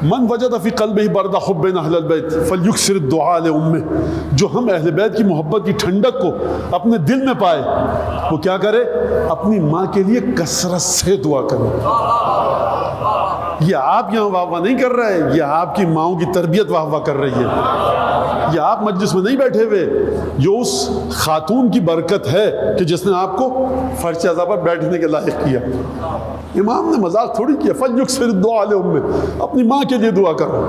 من وجد فی قلبہ برد حب اہل البیت فلیکثر الدعاء لامہ، جو ہم اہل بیت کی محبت کی ٹھنڈک کو اپنے دل میں پائے وہ کیا کرے؟ اپنی ماں کے لیے کثرت سے دعا کرے۔ یہ آپ یہاں واہ واہ نہیں کر رہے، یہ آپ کی ماؤں کی تربیت واہ واہ کر رہی ہے، یہ آپ مجلس میں نہیں بیٹھے ہوئے، یہ اس خاتون کی برکت ہے کہ جس نے آپ کو فرش اعظم پر بیٹھنے کے لائق کیا۔ امام نے مذاق تھوڑی کیا، فلیکثر الدعاء لامہ، اپنی ماں کے لیے دعا کرو۔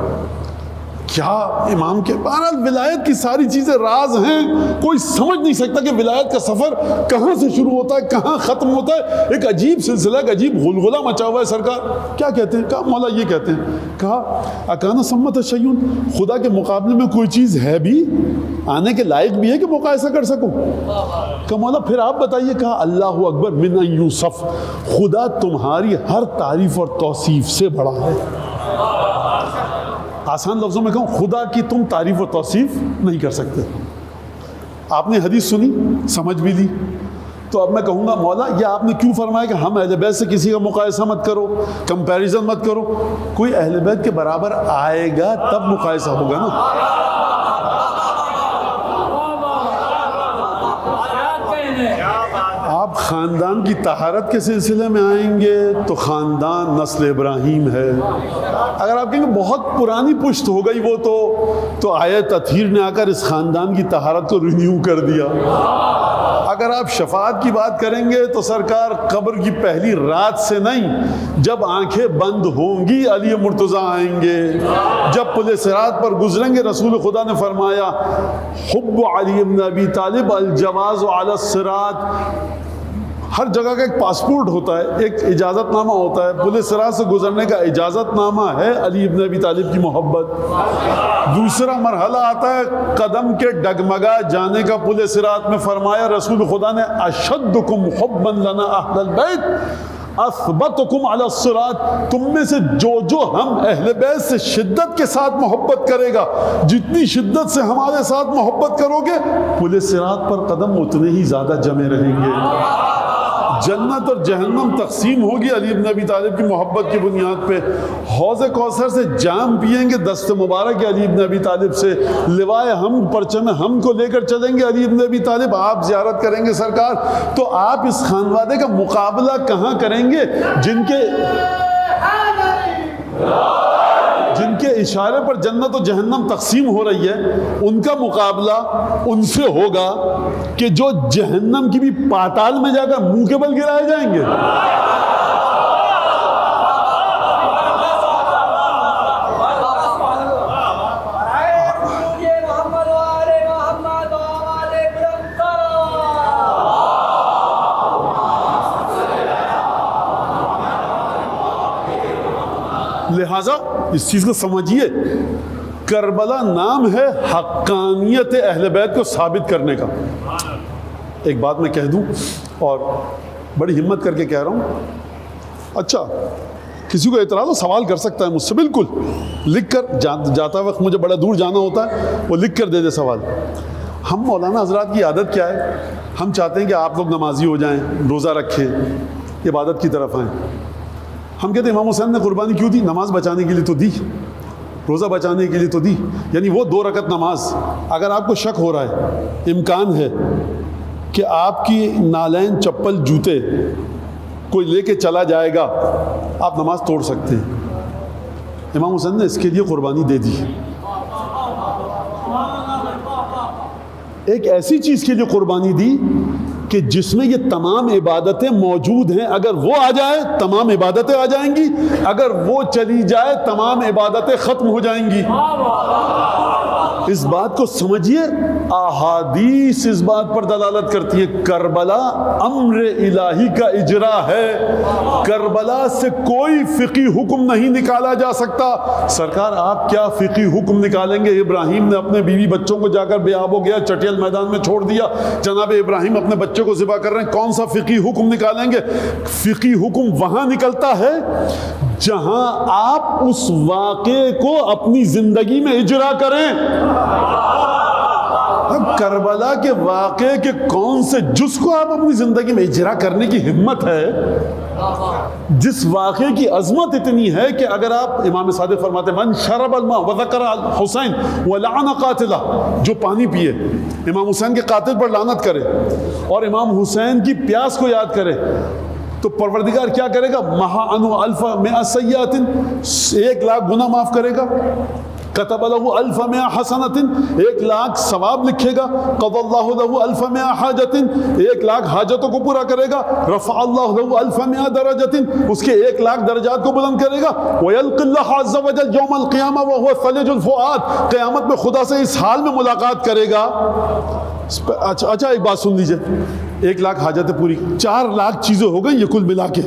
کیا امام کے بہرحال ولایت کی ساری چیزیں راز ہیں، کوئی سمجھ نہیں سکتا کہ ولایت کا سفر کہاں سے شروع ہوتا ہے کہاں ختم ہوتا ہے۔ ایک عجیب سلسلہ، ایک عجیب غلغلہ مچا ہوا ہے۔ سرکار کیا کہتے ہیں؟ کہا مولا یہ کہتے ہیں، کہا اکانا سمت شیون، خدا کے مقابلے میں کوئی چیز ہے بھی آنے کے لائق بھی ہے کہ مقایسہ کر سکوں؟ کہا مولا پھر آپ بتائیے۔ کہا اللہ اکبر من ان یوصف، خدا تمہاری ہر تعریف اور توصیف سے بڑا ہے۔ آسان لفظوں میں کہوں، خدا کی تم تعریف و توصیف نہیں کر سکتے۔ آپ نے حدیث سنی، سمجھ بھی لی، تو اب میں کہوں گا مولا یہ آپ نے کیوں فرمایا کہ ہم اہل بیت سے کسی کا مقایسہ مت کرو، کمپیریزن مت کرو؟ کوئی اہل بیت کے برابر آئے گا تب مقایسہ ہوگا نا۔ آپ خاندان کی طہارت کے سلسلے میں آئیں گے تو خاندان نسل ابراہیم ہے۔ اگر آپ کہیں گے بہت پرانی پشت ہو گئی وہ تو آیت تطہیر نے آ کر اس خاندان کی طہارت کو رینیو کر دیا۔ اگر آپ شفاعت کی بات کریں گے تو سرکار قبر کی پہلی رات سے نہیں، جب آنکھیں بند ہوں گی علی مرتضیٰ آئیں گے، جب پل صراط پر گزریں گے رسول خدا نے فرمایا حب علی بن ابی طالب الجواز علی الصراط، ہر جگہ کا ایک پاسپورٹ ہوتا ہے، ایک اجازت نامہ ہوتا ہے، پل صراط سے گزرنے کا اجازت نامہ ہے علی ابن ابی طالب کی محبت۔ دوسرا مرحلہ آتا ہے قدم کے ڈگمگا جانے کا پل صراط میں، فرمایا رسول خدا نے اشدکم حبا لنا اہل البیت اثبتکم علی الصراط، تم میں سے جو ہم اہل بیت سے شدت کے ساتھ محبت کرے گا، جتنی شدت سے ہمارے ساتھ محبت کرو گے پل صراط پر قدم اتنے ہی زیادہ جمے رہیں گے۔ جنت اور جہنم تقسیم ہوگی علی ابن ابی طالب کی محبت کی بنیاد پہ۔ حوض کوثر سے جام پیئیں گے دست مبارک علی ابن ابی طالب سے، لوائے ہم پرچم ہم کو لے کر چلیں گے علی ابن ابی طالب، آپ زیارت کریں گے سرکار، تو آپ اس خانوادے کا مقابلہ کہاں کریں گے جن کے اشارے پر جنت و جہنم تقسیم ہو رہی ہے؟ ان کا مقابلہ ان سے ہوگا کہ جو جہنم کی بھی پاتال میں جا کر منہ کے بل گرائے جائیں گے۔ لہٰذا اس چیز کو سمجھیے، کربلا نام ہے حقانیت اہل بیت کو ثابت کرنے کا۔ ایک بات میں کہہ دوں اور بڑی ہمت کر کے کہہ رہا ہوں، اچھا کسی کو اعتراض ہو سوال کر سکتا ہے مجھ سے، بالکل لکھ کر جاتا وقت مجھے بڑا دور جانا ہوتا ہے وہ لکھ کر دے دے سوال۔ ہم مولانا حضرات کی عادت کیا ہے، ہم چاہتے ہیں کہ آپ لوگ نمازی ہو جائیں، روزہ رکھیں، عبادت کی طرف آئیں۔ ہم کہتے ہیں امام حسین نے قربانی کیوں دی؟ نماز بچانے کے لیے تو دی، روزہ بچانے کے لیے تو دی، یعنی وہ 2 رکعت نماز۔ اگر آپ کو شک ہو رہا ہے، امکان ہے کہ آپ کی نالین چپل جوتے کوئی لے کے چلا جائے گا، آپ نماز توڑ سکتے ہیں۔ امام حسین نے اس کے لیے قربانی دے دی، ایک ایسی چیز کے لیے قربانی دی کہ جس میں یہ تمام عبادتیں موجود ہیں، اگر وہ آ جائے تمام عبادتیں آ جائیں گی، اگر وہ چلی جائے تمام عبادتیں ختم ہو جائیں گی۔ اس بات کو سمجھیے، احادیث اس بات پر دلالت کرتی ہے کربلا امر الہی کا اجرا ہے، کربلا سے کوئی فقہی حکم نہیں نکالا جا سکتا۔ سرکار آپ کیا فقہی حکم نکالیں گے؟ ابراہیم نے اپنے بیوی بچوں کو جا کر بے آب ہو گیا، چٹیل میدان میں چھوڑ دیا، جناب ابراہیم اپنے بچوں کو ذبح کر رہے ہیں، کون سا فقہی حکم نکالیں گے؟ فقہی حکم وہاں نکلتا ہے جہاں آپ اس واقعے کو اپنی زندگی میں اجرا کریں۔ کربلا کے واقعے کے کون سے جز کو آپ اپنی زندگی میں اجرا کرنے کی ہمت ہے؟ جس واقعے کی عظمت اتنی ہے کہ اگر آپ، امام صادق فرماتے ہیں من شرب الماء وذکر حسین ولعن قاتلہ، جو پانی پیے، امام حسین کے قاتل پر لعنت کرے اور امام حسین کی پیاس کو یاد کرے، تو پروردگار کیا کرے گا؟ محا عنہ الف مئہ سیئات، 1,00,000 گناہ معاف کرے گا۔ کتب لہ الف مئہ حسنۃ، 1,00,000 ثواب لکھے گا۔ قضى اللہ لہ الف مئہ حاجۃ، 1,00,000 حاجتوں کو پورا کرے گا۔ رفع اللہ لہ الف مئہ درجۃ، اس کے 1,00,000 درجات کو بلند کرے گا۔ ویلقی اللہ عز وجل یوم القیامہ وہو ثلج الفؤاد، قیامت میں خدا سے اس حال میں ملاقات کرے گا۔ اچھا ایک بات سن لیجئے، 1,00,000 حاجتیں پوری، 4,00,000 چیزیں ہو گئی یہ کل ملا کے،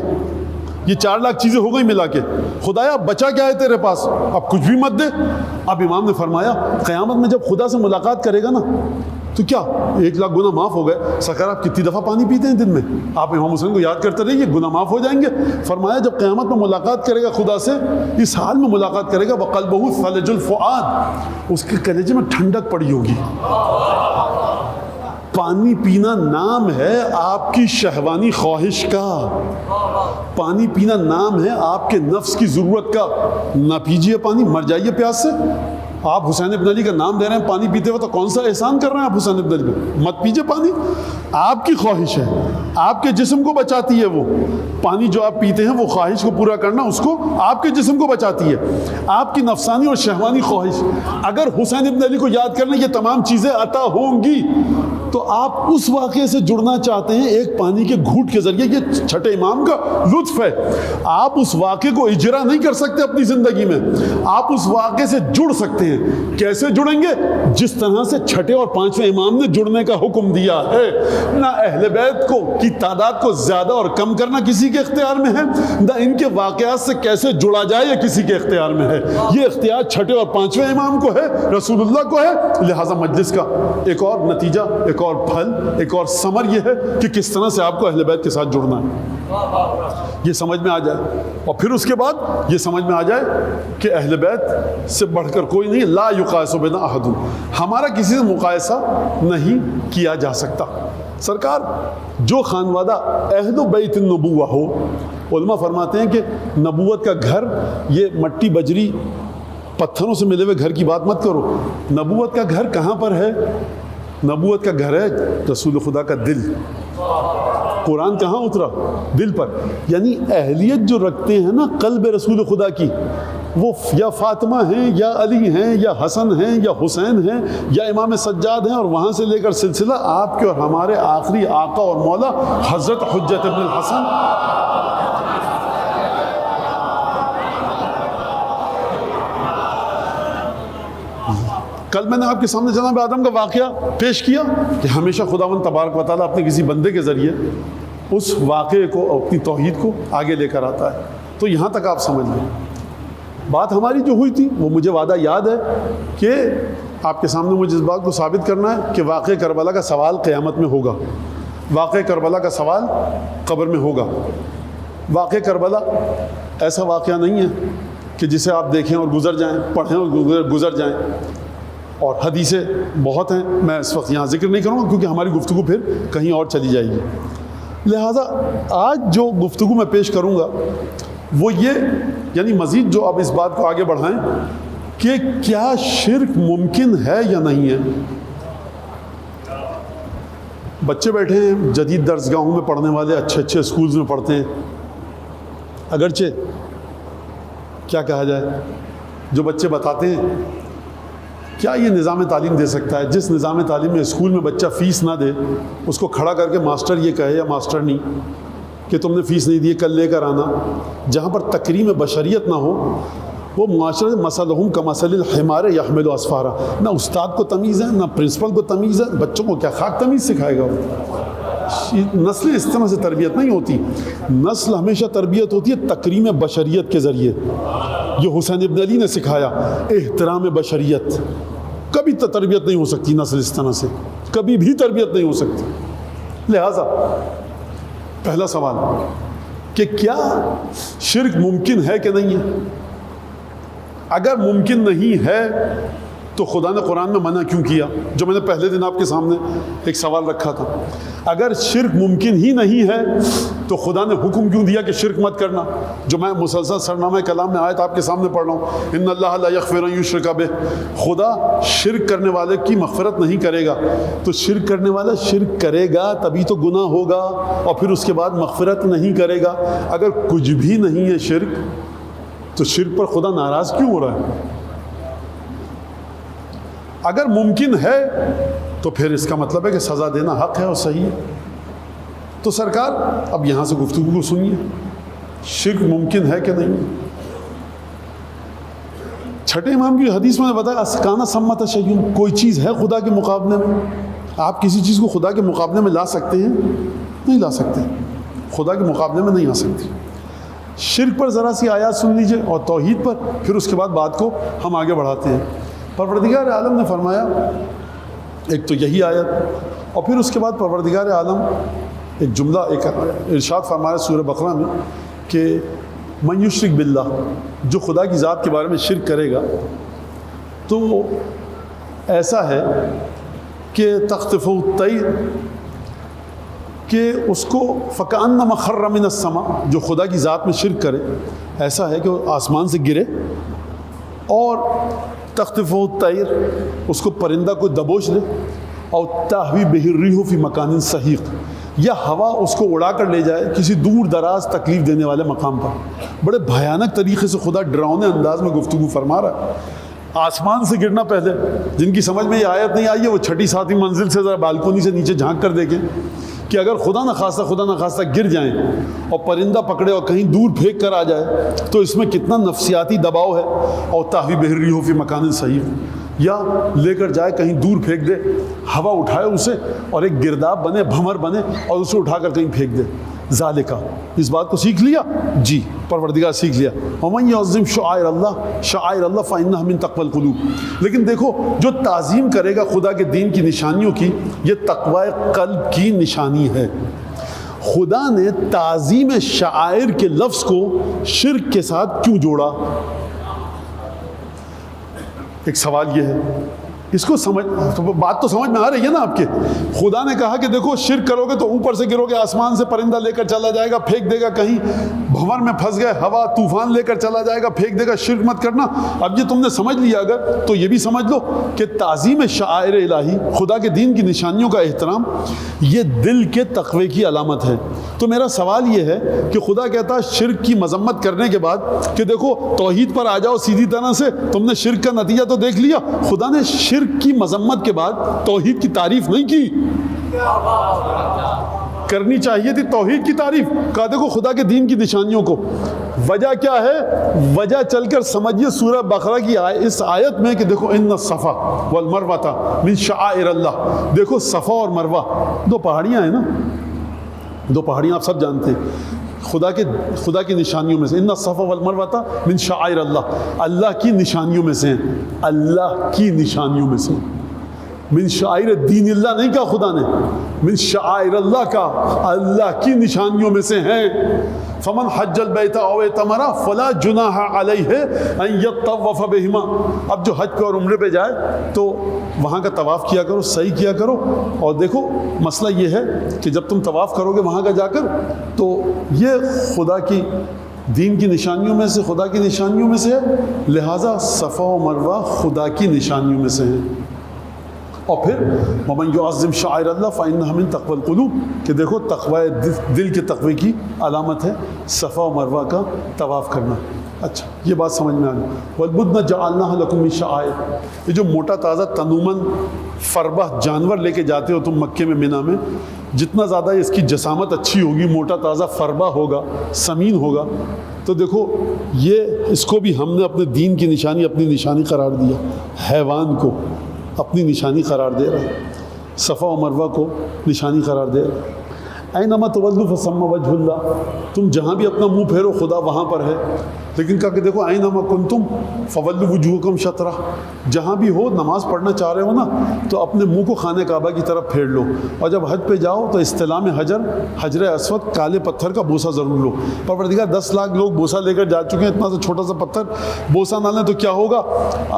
یہ 4,00,000 چیزیں ہو گئی ملا کے۔ خدایا بچا کیا ہے تیرے پاس؟ اب کچھ بھی مت دے۔ اب امام نے فرمایا قیامت میں جب خدا سے ملاقات کرے گا نا تو کیا 1,00,000 گناہ معاف ہو گئے؟ سرکار آپ کتنی دفعہ پانی پیتے ہیں دن میں؟ آپ امام حسین کو یاد کرتے رہیے، گناہ معاف ہو جائیں گے۔ فرمایا جب قیامت میں ملاقات کرے گا خدا سے، اس حال میں ملاقات کرے گا وقلبہ ثلج الفؤاد، اس کے کلیجے میں ٹھنڈک پڑی ہوگی۔ پانی پینا نام ہے آپ کی شہوانی خواہش کا، پانی پینا نام ہے آپ کے نفس کی ضرورت کا۔ نہ پیجئے پانی، مر جائیے پیاس سے۔ آپ حسین ابن علی کا نام دے رہے ہیں پانی پیتے ہوئے، تو کون سا احسان کر رہے ہیں آپ حسین ابن علی پہ؟ مت پیجئے پانی، آپ کی خواہش ہے، آپ کے جسم کو بچاتی ہے وہ پانی جو آپ پیتے ہیں، وہ خواہش کو پورا کرنا اس کو آپ کے جسم کو بچاتی ہے، آپ کی نفسانی اور شہوانی خواہش۔ اگر حسین ابن علی کو یاد کرنا یہ تمام چیزیں عطا ہوں گی تو آپ اس واقعے سے جڑنا چاہتے ہیں ایک پانی کے گھونٹ کے ذریعے، یہ چھٹے امام کا لطف ہے۔ آپ اس واقعے کو اجرا نہیں کر سکتے اپنی زندگی میں، آپ اس واقعے سے جڑ سکتے ہیں۔ کیسے جڑیں گے؟ جس طرح سے چھٹے اور پانچویں امام نے جڑنے کا حکم دیا ہے۔ نہ اہل بیت کو کی تعداد کو زیادہ اور کم کرنا کسی کے اختیار میں ہے، نہ ان کے واقعات سے کیسے جڑا جائے یہ کسی کے اختیار میں ہے۔ یہ اختیار چھٹے اور پانچویں امام کو ہے، رسول اللہ کو ہے۔ لہٰذا مجلس کا ایک اور نتیجہ، ایک اور پھل، ایک اور ثمر یہ ہے کہ کس طرح سے آپ کو اہل بیت کے ساتھ جڑنا ہے، یہ سمجھ میں آ جائے۔ اور پھر اس کے بعد یہ سمجھ میں آ جائے کہ اہل بیت سے بڑھ کر کوئی نہیں، لا یقاس بنا احد، ہمارا کسی سے مقایسہ نہیں کیا جا سکتا۔ سرکار جو خانوادہ اہل بیت النبوہ ہو، علماء فرماتے ہیں کہ نبوت کا گھر یہ مٹی بجری پتھروں سے ملے ہوئے گھر کی بات مت کرو۔ نبوت کا گھر کہاں پر ہے؟ نبوت کا گھر ہے رسول خدا کا دل۔ قرآن کہاں اترا؟ دل پر۔ یعنی اہلیت جو رکھتے ہیں نا قلب رسول خدا کی، وہ یا فاطمہ ہیں یا علی ہیں یا حسن ہیں یا حسین ہیں یا امام سجاد ہیں، اور وہاں سے لے کر سلسلہ آپ کے اور ہمارے آخری آقا اور مولا حضرت حجت ابن الحسن۔ کل میں نے آپ کے سامنے جناب آدم کا واقعہ پیش کیا کہ ہمیشہ خداوند تبارک و تعالیٰ اپنے کسی بندے کے ذریعے اس واقعے کو، اپنی توحید کو آگے لے کر آتا ہے۔ تو یہاں تک آپ سمجھ لیں بات ہماری جو ہوئی تھی، وہ مجھے وعدہ یاد ہے کہ آپ کے سامنے مجھے اس بات کو ثابت کرنا ہے کہ واقعہ کربلا کا سوال قیامت میں ہوگا، واقعہ کربلا کا سوال قبر میں ہوگا۔ واقعہ کربلا ایسا واقعہ نہیں ہے کہ جسے آپ دیکھیں اور گزر جائیں، پڑھیں اور گزر جائیں، اور حدیثیں بہت ہیں، میں اس وقت یہاں ذکر نہیں کروں گا کیونکہ ہماری گفتگو پھر کہیں اور چلی جائے گی۔ لہٰذا آج جو گفتگو میں پیش کروں گا وہ یہ، یعنی مزید جو اب اس بات کو آگے بڑھائیں کہ کیا شرک ممکن ہے یا نہیں ہے۔ بچے بیٹھے ہیں جدید درسگاہوں میں پڑھنے والے، اچھے اچھے اسکولز میں پڑھتے ہیں، اگرچہ کیا کہا جائے، جو بچے بتاتے ہیں کیا یہ نظام تعلیم دے سکتا ہے؟ جس نظام تعلیم میں اسکول میں بچہ فیس نہ دے، اس کو کھڑا کر کے ماسٹر یہ کہے یا ماسٹر نہیں کہ تم نے فیس نہیں دی، کل لے کر آنا، جہاں پر تکریم بشریت نہ ہو، وہ معاشرے مثلہم کمثل الحمار یحمل اسفارا، نہ استاد کو تمیز ہے، نہ پرنسپل کو تمیز ہے، بچوں کو کیا خاک تمیز سکھائے گا وہ؟ نسل اس طرح سے تربیت نہیں ہوتی، نسل ہمیشہ تربیت ہوتی ہے تکریم بشریت کے ذریعے۔ یہ حسین ابن علی نے سکھایا احترام بشریت، کبھی تربیت نہیں ہو سکتی نسل اس طرح سے، کبھی بھی تربیت نہیں ہو سکتی۔ لہٰذا پہلا سوال کہ کیا شرک ممکن ہے کہ نہیں ہے؟ اگر ممکن نہیں ہے تو خدا نے قرآن میں منع کیوں کیا؟ جو میں نے پہلے دن آپ کے سامنے ایک سوال رکھا تھا، اگر شرک ممکن ہی نہیں ہے تو خدا نے حکم کیوں دیا کہ شرک مت کرنا؟ جو میں مسلسل سرنامہ کلام میں آیت آپ کے سامنے پڑھ رہا ہوں، ان اللہ لا یغفر ان یشرک بہ، خدا شرک کرنے والے کی مغفرت نہیں کرے گا۔ تو شرک کرنے والا شرک کرے گا تبھی تو گناہ ہوگا، اور پھر اس کے بعد مغفرت نہیں کرے گا۔ اگر کچھ بھی نہیں ہے شرک تو شرک پر خدا ناراض کیوں ہو رہا ہے؟ اگر ممکن ہے تو پھر اس کا مطلب ہے کہ سزا دینا حق ہے اور صحیح ہے۔ تو سرکار اب یہاں سے گفتگو کو سنیے، شرک ممکن ہے کہ نہیں؟ چھٹے امام کی حدیث میں نے بتایا اسکانہ سمت شیون، کوئی چیز ہے خدا کے مقابلے میں؟ آپ کسی چیز کو خدا کے مقابلے میں لا سکتے ہیں؟ نہیں لا سکتے، خدا کے مقابلے میں نہیں آ سکتی۔ شرک پر ذرا سی آیات سن لیجئے اور توحید پر، پھر اس کے بعد بات کو ہم آگے بڑھاتے ہیں۔ پروردگار عالم نے فرمایا، ایک تو یہی آیت، اور پھر اس کے بعد پروردگار عالم ایک جملہ ایک ارشاد فرمایا سورہ بقرہ میں کہ من یشرک باللہ، جو خدا کی ذات کے بارے میں شرک کرے گا تو ایسا ہے کہ تخطفہ الطیر، کہ اس کو فکأنما خر من السماء، جو خدا کی ذات میں شرک کرے ایسا ہے کہ وہ آسمان سے گرے، اور تخطفہ الطیر، اس کو پرندہ کو دبوچ لے، اور تہوی بہ الریح فی مکان سحیق، یا ہوا اس کو اڑا کر لے جائے کسی دور دراز تکلیف دینے والے مقام پر۔ بڑے بھیانک طریقے سے خدا ڈراؤنے انداز میں گفتگو فرما رہا ہے۔ آسمان سے گرنا، پہلے جن کی سمجھ میں یہ آیت نہیں آئی ہے وہ چھٹی ساتویں منزل سے ذرا بالکونی سے نیچے جھانک کر دیکھیں کہ اگر خدا نخواستہ گر جائیں اور پرندہ پکڑے اور کہیں دور پھینک کر آ جائے تو اس میں کتنا نفسیاتی دباؤ ہے۔ اور تہوی بہ الریح فی مکان صحیح، یا لے کر جائے کہیں دور پھینک دے، ہوا اٹھائے اسے اور ایک گرداب بنے، بھمر بنے، اور اسے اٹھا کر کہیں پھینک دے۔ ذالکہ، اس بات کو سیکھ لیا؟ جی، پروردگار سیکھ لیا۔ ومن یعظم شعائر اللہ فإنها من تقوی القلوب۔ لیکن دیکھو، جو تعظیم کرے گا خدا کے دین کی نشانیوں کی، یہ تقوی قلب کی نشانی ہے۔ خدا نے تعظیم شعائر کے لفظ کو شرک کے ساتھ کیوں جوڑا؟ ایک سوال یہ ہے، اس کو بات تو سمجھ میں آ رہی ہے نا آپ کے؟ خدا نے کہا کہ دیکھو شرک کرو گے تو اوپر سے گرو گے، آسمان سے پرندہ لے کر چلا جائے گا، پھینک دے گا، کہیں بھنور میں پھنس گئے، ہوا طوفان لے کر چلا جائے گا، پھینک دے گا، شرک مت کرنا۔ اب یہ تم نے سمجھ لیا اگر، تو یہ بھی سمجھ لو کہ تعظیم شعائر الہی، خدا کے دین کی نشانیوں کا احترام، یہ دل کے تقوی کی علامت ہے۔ تو میرا سوال یہ ہے کہ خدا کہتا ہے شرک کی مذمت کرنے کے بعد کہ دیکھو توحید پر آ جاؤ سیدھی طرح سے، تم نے شرک کا نتیجہ تو دیکھ لیا۔ خدا نے شرک کی مذمت کے بعد توحید کی تعریف نہیں کی، کرنی چاہیے تھی توحید کی تعریف۔ کہا دیکھو خدا کے دین کی نشانیوں کو، وجہ کیا ہے؟ وجہ چل کر سمجھیے سورہ بقرہ کی اس آیت میں کہ دیکھو ان الصفا والمروہ من شعائر اللہ، دیکھو صفا اور مروہ دو پہاڑیاں ہیں نا، دو پہاڑیاں آپ سب جانتے ہیں، خدا کی نشانیوں میں سے، ان الصفا والمروہ من شعائر اللہ، اللہ کی نشانیوں میں سے ہیں، اللہ کی نشانیوں میں سے۔ من شعائر دین اللہ نہیں کہا خدا نے، من شعائر اللہ کا، اللہ کی نشانیوں میں سے ہیں۔ فمن حج البیت او اعتمر فلا جناح علیہ ان یطوف بہما، اب جو حج پہ اور عمرے پہ جائے تو وہاں کا طواف کیا کرو، صحیح کیا کرو۔ اور دیکھو مسئلہ یہ ہے کہ جب تم طواف کرو گے وہاں کا جا کر تو یہ خدا کی دین کی نشانیوں میں سے، خدا کی نشانیوں میں سے ہے، لہٰذا صفا و مروہ خدا کی نشانیوں میں سے ہیں۔ اور پھر ومن یعظم شعائر اللہ فإنها من تقوی القلوب، کہ دیکھو تقوی دل کے تقوی کی علامت ہے صفا و مروہ کا طواف کرنا۔ اچھا، یہ بات سمجھ میں آ گئی۔ والبدن جعلناها لکم من شعائر، یہ جو موٹا تازہ تنومن فربہ جانور لے کے جاتے ہو تم مکے میں مینا میں، جتنا زیادہ اس کی جسامت اچھی ہوگی، موٹا تازہ فربہ ہوگا، سمین ہوگا، تو دیکھو یہ اس کو بھی ہم نے اپنے دین کی نشانی اپنی نشانی قرار دیا. حیوان کو اپنی نشانی قرار دے رہا ہے, صفا و مروہ کو نشانی قرار دے رہا ہے. اینما تولوا فثم وجہ اللہ, تم جہاں بھی اپنا منہ پھیرو خدا وہاں پر ہے. لیکن کہا کہ دیکھو اینما کنتم فولوا وجوہکم شطرہ, جہاں بھی ہو نماز پڑھنا چاہ رہے ہو نا تو اپنے منہ کو خانہ کعبہ کی طرف پھیر لو, اور جب حج پہ جاؤ تو استلام حجر اسود کالے پتھر کا بوسہ ضرور لو. پروردگار 10 لاکھ لوگ بوسہ لے کر جا چکے ہیں, اتنا سا چھوٹا سا پتھر بوسہ نہ لیں تو کیا ہوگا.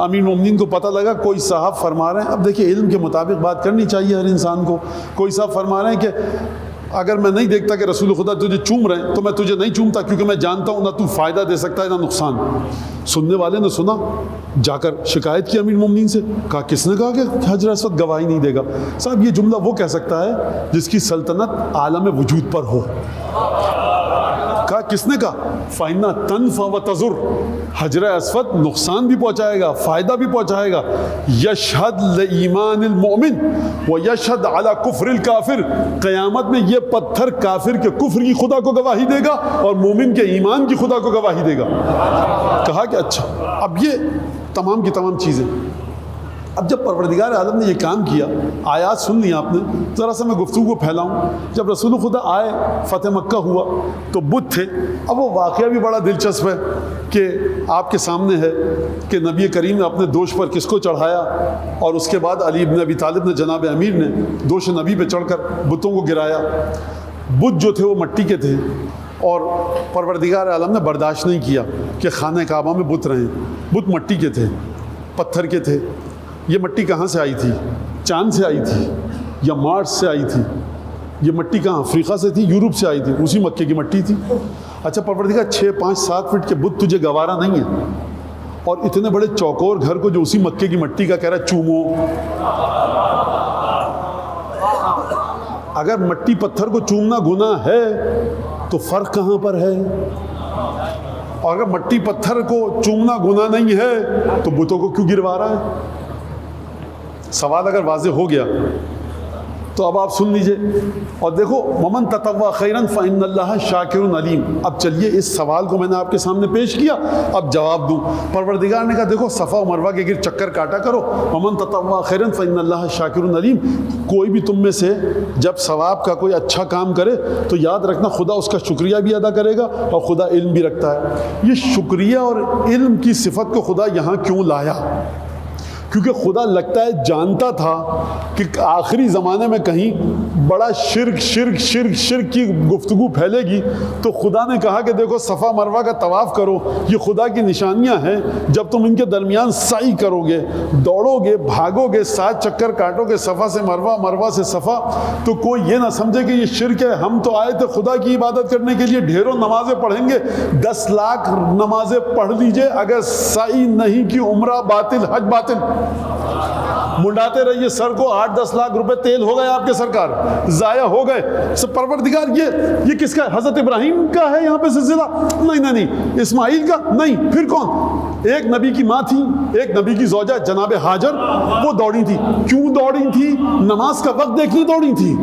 امیر مومنین کو پتہ لگا کوئی صاحب فرما رہے ہیں, اب دیکھیے علم کے مطابق بات کرنی چاہیے ہر انسان کو. کوئی صاحب فرما رہے ہیں کہ اگر میں نہیں دیکھتا کہ رسول خدا تجھے چوم رہے ہیں تو میں تجھے نہیں چومتا, کیونکہ میں جانتا ہوں نہ تو فائدہ دے سکتا ہے نہ نقصان. سننے والے نے سنا, جا کر شکایت کی امیر مومنین سے, کہا کس نے کہا کہ حجر اسود گواہی نہیں دے گا. صاحب یہ جملہ وہ کہہ سکتا ہے جس کی سلطنت عالم وجود پر ہو. کہا کس نے کہا, فَإِنَّ تَنْفَ وَتَضُرُّ, حجر اسود نقصان بھی پہنچائے گا فائدہ بھی پہنچائے گا. یشہد لایمان المؤمن ویشہد علی کفر الکافر, قیامت میں یہ پتھر کافر کے کفر کی خدا کو گواہی دے گا اور مومن کے ایمان کی خدا کو گواہی دے گا. کہا کہ اچھا, اب یہ تمام کی تمام چیزیں. اب جب پروردگار عالم نے یہ کام کیا, آیات سن لی آپ نے, ذرا سا میں گفتگو کو پھیلاؤں. جب رسول خدا آئے, فتح مکہ ہوا تو بت تھے. اب وہ واقعہ بھی بڑا دلچسپ ہے کہ آپ کے سامنے ہے کہ نبی کریم نے اپنے دوش پر کس کو چڑھایا, اور اس کے بعد علی بن ابی طالب نے جناب امیر نے دوش نبی پہ چڑھ کر بتوں کو گرایا. بت جو تھے وہ مٹی کے تھے, اور پروردگار عالم نے برداشت نہیں کیا کہ خانہ کعبہ میں بت رہیں. بت مٹی کے تھے, پتھر کے تھے. یہ مٹی کہاں سے آئی تھی؟ چاند سے آئی تھی یا مارس سے آئی تھی؟ یہ مٹی کہاں, افریقہ سے تھی, یورپ سے آئی تھی, اسی مکے کی مٹی تھی. اچھا پروردگار 6, 5, 7 فٹ کے بت تجھے گوارا نہیں ہے, اور اتنے بڑے چوکور گھر کو جو اسی مکے کی مٹی کا کہہ رہا ہے چومو. اگر مٹی پتھر کو چومنا گناہ ہے تو فرق کہاں پر ہے؟ اور اگر مٹی پتھر کو چومنا گناہ نہیں ہے تو بتوں کو کیوں گروا رہا ہے؟ سوال اگر واضح ہو گیا تو اب آپ سن لیجئے. اور دیکھو, وَمَن تَطَوَّعَ خَيْرًا فَإِنَّ اللَّهَ شَاكِرٌ عَلِيمٌ. اب چلیے اس سوال کو میں نے آپ کے سامنے پیش کیا, اب جواب دوں. پروردگار نے کہا دیکھو صفا و مروہ کے گرد چکر کاٹا کرو. وَمَن تَطَوَّعَ خَيْرًا فَإِنَّ اللَّهَ شَاكِرٌ عَلِيمٌ. کوئی بھی تم میں سے جب ثواب کا کوئی اچھا کام کرے تو یاد رکھنا خدا اس کا شکریہ بھی ادا کرے گا, اور خدا علم بھی رکھتا ہے. یہ شکریہ اور علم کی صفت کو خدا یہاں کیوں لایا؟ کیونکہ خدا لگتا ہے جانتا تھا کہ آخری زمانے میں کہیں بڑا شرک کی گفتگو پھیلے گی, تو خدا نے کہا کہ دیکھو صفا مروہ کا طواف کرو, یہ خدا کی نشانیاں ہیں. جب تم ان کے درمیان سعی کرو گے, دوڑو گے, بھاگو گے, 7 چکر کاٹو گے, صفا سے مروہ, مروہ سے صفا, تو کوئی یہ نہ سمجھے کہ یہ شرک ہے. ہم تو آئے تھے خدا کی عبادت کرنے کے لیے, ڈھیروں نمازیں پڑھیں گے, 10 لاکھ نمازیں پڑھ لیجئے, اگر سعی نہیں کی عمرہ باطل, حج باطل. منڈاتے رہیے سر کو, 8-10 لاکھ روپے تیل ہو گئے آپ کے سرکار, ضائع ہو گئے. پروردگار یہ کس کا ہے؟ حضرت ابراہیم کا ہے یہاں پہ سلسلہ؟ نہیں. اسماعیل کا نہیں, پھر کون؟ ایک نبی کی ماں تھی, ایک نبی کی زوجہ جناب ہاجر, وہ دوڑی تھی. کیوں دوڑی تھی؟ نماز کا وقت دیکھنے دوڑی تھی,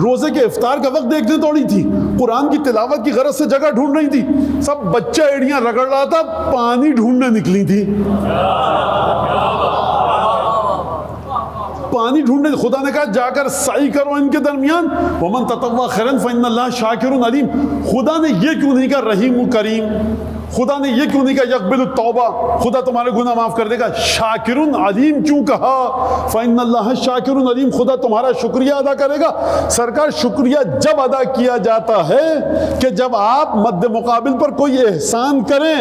روزے کے افطار کا وقت دیکھنے دوڑی تھی, قرآن کی تلاوت کی غرض سے جگہ ڈھونڈ رہی تھی. سب بچہ ایڑیاں رگڑ رہا تھا, پانی ڈھونڈنے نکلی تھی. پانی ڈھونڈنے, خدا نے کہا جا کر سعی کرو ان کے درمیان. وَمَن تَطَوَّعَ خَيْرًا فَإِنَّ اللَّهَ شَاكِرٌ عَلِيمٌ. خدا نے یہ کیوں نہیں کہا رحیم و کریم؟ خدا نے یہ کیوں نہیں کہا یقبل التوبہ, خدا تمہارے گناہ معاف کر دے گا؟ شاکرٌ علیم کیوں کہا؟ فإن اللہ شاکر علیم, خدا تمہارا شکریہ ادا کرے گا. سرکار شکریہ جب ادا کیا جاتا ہے کہ جب آپ مد مقابل پر کوئی احسان کریں.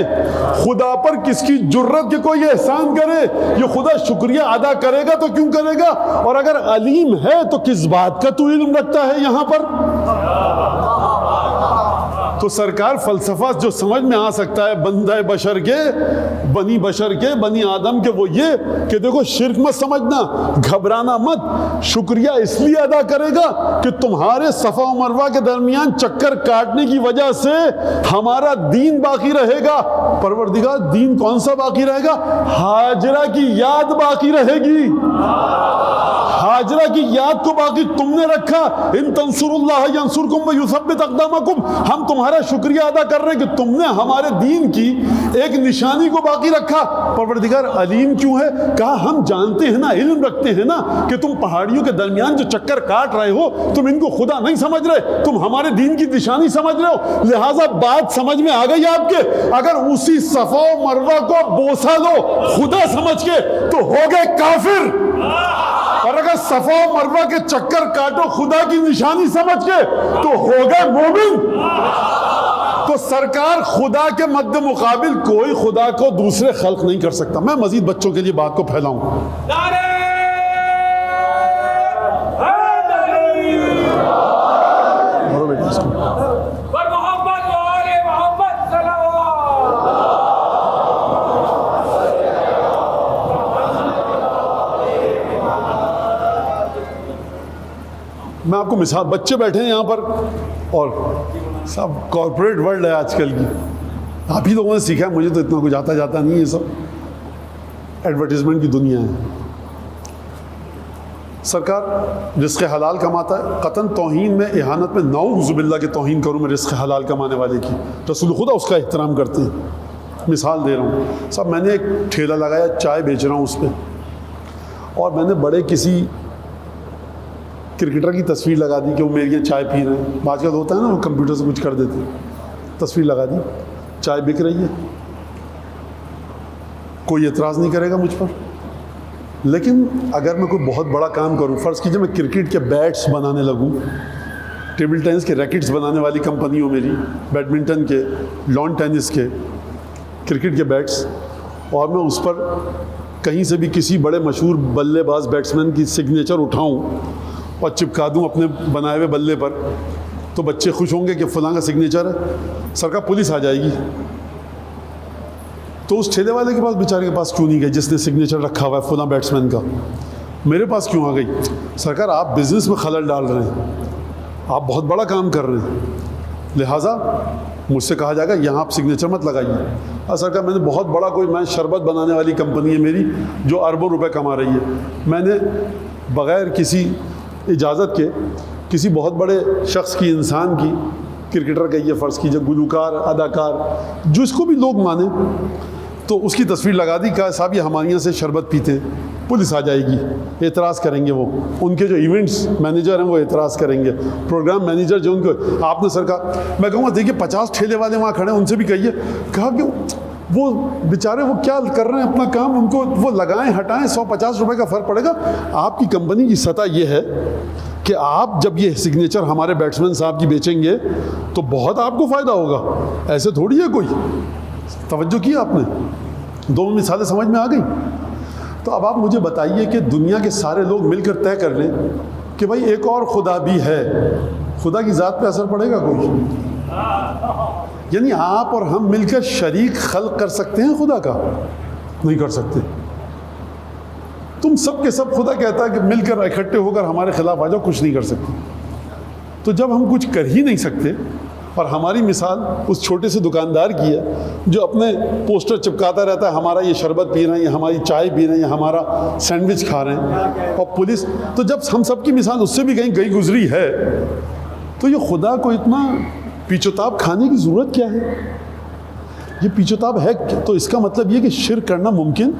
خدا پر کس کی جرت کہ کوئی احسان کرے؟ یہ خدا شکریہ ادا کرے گا تو کیوں کرے گا؟ اور اگر علیم ہے تو کس بات کا تو علم رکھتا ہے یہاں پر؟ تو سرکار فلسفہ جو سمجھ میں آ سکتا ہے بندہ بشر کے, بنی بشر کے, بنی آدم کے, وہ یہ کہ دیکھو شرک مت سمجھنا, گھبرانا مت, شکریہ اس لیے ادا کرے گا کہ تمہارے صفا و مروہ کے درمیان چکر کاٹنے کی وجہ سے ہمارا دین باقی رہے گا. پروردگار دین کون سا باقی رہے گا؟ ہاجرہ کی یاد باقی رہے گی. ہاجرہ کی یاد کو باقی تم نے رکھا. ان تنصروا اللہ ینصرکم ویثبت اقدامکم. ہم تمہارا شکریہ ادا کر رہے ہیں کہ تم نے ہمارے دین کی ایک نشانی کو باقی رکھا. پروردگار علیم کیوں ہے؟ کہا ہم جانتے ہیں نا، علم رکھتے ہیں نا کہ تم پہاڑیوں کے درمیان جو چکر کاٹ رہے ہو تم ان کو خدا نہیں سمجھ رہے، تم ہمارے دین کی نشانی سمجھ رہے ہو. لہٰذا بات سمجھ میں آ گئی آپ کے، اگر اسی صفا و مروہ کو بوسہ دو خدا سمجھ کے تو ہو گئے کافر، اور اگر صفا و مروہ کے چکر کاٹو خدا کی نشانی سمجھ کے تو ہو گئے مومن. تو سرکار خدا کے مد مقابل کوئی خدا کو دوسرے خلق نہیں کر سکتا. میں مزید بچوں کے لیے بات کو پھیلاؤں. میں آپ کو مثال، بچے بیٹھے ہیں یہاں پر اور سب کارپوریٹ ورلڈ ہے آج کل کی، آپ ہی لوگوں نے سیکھا ہے، مجھے تو اتنا کچھ آتا جاتا نہیں ہے. سب ایڈورٹیزمنٹ کی دنیا ہے. سرکار رزق حلال کماتا ہے، قطن توہین میں اہانت میں نعوذ باللہ کے توہین کروں میں رزق حلال کمانے والے کی، رسول خدا اس کا احترام کرتے ہیں. مثال دے رہا ہوں صاحب، میں نے ایک ٹھیلا لگایا، چائے بیچ رہا ہوں اس پہ، اور میں نے بڑے کسی کرکٹر کی تصویر لگا دی کہ وہ میری یہاں چائے پی رہے ہیں. آج کل ہوتا ہے نا وہ کمپیوٹر سے کچھ کر دیتے ہیں، تصویر لگا دی، چائے بک رہی ہے، کوئی اعتراض نہیں کرے گا مجھ پر. لیکن اگر میں کوئی بہت بڑا کام کروں، فرض کیجئے میں کرکٹ کے بیٹس بنانے لگوں، ٹیبل ٹینس کے ریکٹس بنانے والی کمپنی ہو میری، بیڈمنٹن کے، لان ٹینس کے، کرکٹ کے بیٹس، اور میں اس پر کہیں سے بھی کسی بڑے مشہور بلے باز بیٹسمین کی سگنیچر اٹھاؤں اور چپکا دوں اپنے بنائے ہوئے بلے پر، تو بچے خوش ہوں گے کہ فلاں کا سگنیچر ہے. سرکار پولیس آ جائے گی تو اس ٹھیلے والے کے پاس، بیچارے کے پاس کیوں نہیں گئی جس نے سگنیچر رکھا ہوا ہے فلاں بیٹسمین کا؟ میرے پاس کیوں آ گئی؟ سرکار آپ بزنس میں خلل ڈال رہے ہیں، آپ بہت بڑا کام کر رہے ہیں، لہٰذا مجھ سے کہا جائے گا یہاں آپ سگنیچر مت لگائیے. اور سرکار میں نے بہت بڑا کوئی، میں شربت بنانے والی کمپنی ہے میری جو اربوں روپے کما رہی ہے، میں نے بغیر کسی اجازت کے کسی بہت بڑے شخص کی، انسان کی، کرکٹر کا یہ فرض کیجیے، گلوکار، اداکار، جو اس کو بھی لوگ مانیں، تو اس کی تصویر لگا دی، کہا صاحب یہ ہمارے یہاں سے شربت پیتے ہیں. پولیس آ جائے گی، اعتراض کریں گے، وہ ان کے جو ایونٹس مینیجر ہیں وہ اعتراض کریں گے، پروگرام مینیجر جو ان کو، آپ نے سرکار، میں کہوں گا دیکھیے 50 ٹھیلے والے وہاں کھڑے ہیں، ان سے بھی کہیے، کہا کہ وہ بیچارے وہ کیا کر رہے ہیں اپنا کام، ان کو وہ لگائیں ہٹائیں، 150 روپے کا فرق پڑے گا. آپ کی کمپنی کی سطح یہ ہے کہ آپ جب یہ سگنیچر ہمارے بیٹسمین صاحب کی بیچیں گے تو بہت آپ کو فائدہ ہوگا. ایسے تھوڑی ہے کوئی. توجہ کی آپ نے؟ دونوں مثالیں سمجھ میں آ گئی. تو اب آپ مجھے بتائیے کہ دنیا کے سارے لوگ مل کر طے کر لیں کہ بھائی ایک اور خدا بھی ہے، خدا کی ذات پہ اثر پڑے گا کوئی؟ یعنی آپ اور ہم مل کر شریک خلق کر سکتے ہیں خدا کا؟ نہیں کر سکتے. تم سب کے سب، خدا کہتا ہے کہ مل کر اکٹھے ہو کر ہمارے خلاف آ جاؤ، کچھ نہیں کر سکتے. تو جب ہم کچھ کر ہی نہیں سکتے، اور ہماری مثال اس چھوٹے سے دکاندار کی ہے جو اپنے پوسٹر چپکاتا رہتا ہے، ہمارا یہ شربت پی رہے ہیں، یہ ہماری چائے پی رہے ہیں، یہ ہمارا سینڈوچ کھا رہے ہیں، اور پولیس، تو جب ہم سب کی مثال اس سے بھی کہیں گئی گزری ہے، تو یہ خدا کو اتنا پیچوتاب کھانے کی ضرورت کیا ہے؟ یہ پیچوتاب ہے تو اس کا مطلب یہ کہ شرک کرنا ممکن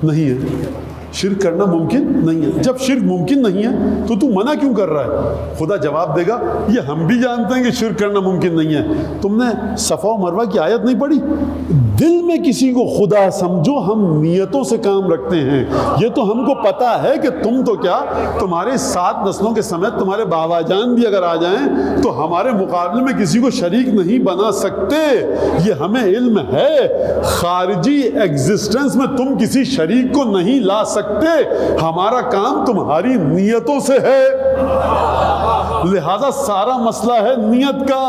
نہیں ہے. شرک کرنا ممکن نہیں ہے. جب شرک ممکن نہیں ہے تو منع کیوں کر رہا ہے؟ خدا جواب دے گا یہ ہم بھی جانتے ہیں کہ شرک کرنا ممکن نہیں ہے. تم نے صفا و مروہ کی آیت نہیں پڑھی؟ دل میں کسی کو خدا سمجھو، ہم نیتوں سے کام رکھتے ہیں. یہ تو ہم کو پتا ہے کہ تم تو کیا، تمہارے 7 نسلوں کے سمیت تمہارے بابا جان بھی اگر آ جائیں تو ہمارے مقابلے میں کسی کو شریک نہیں بنا سکتے. یہ ہمیں علم ہے. خارجی ایگزسٹنس میں تم کسی شریک کو نہیں لا سکتے. ہمارا کام تمہاری نیتوں سے ہے. لہذا سارا مسئلہ ہے نیت کا.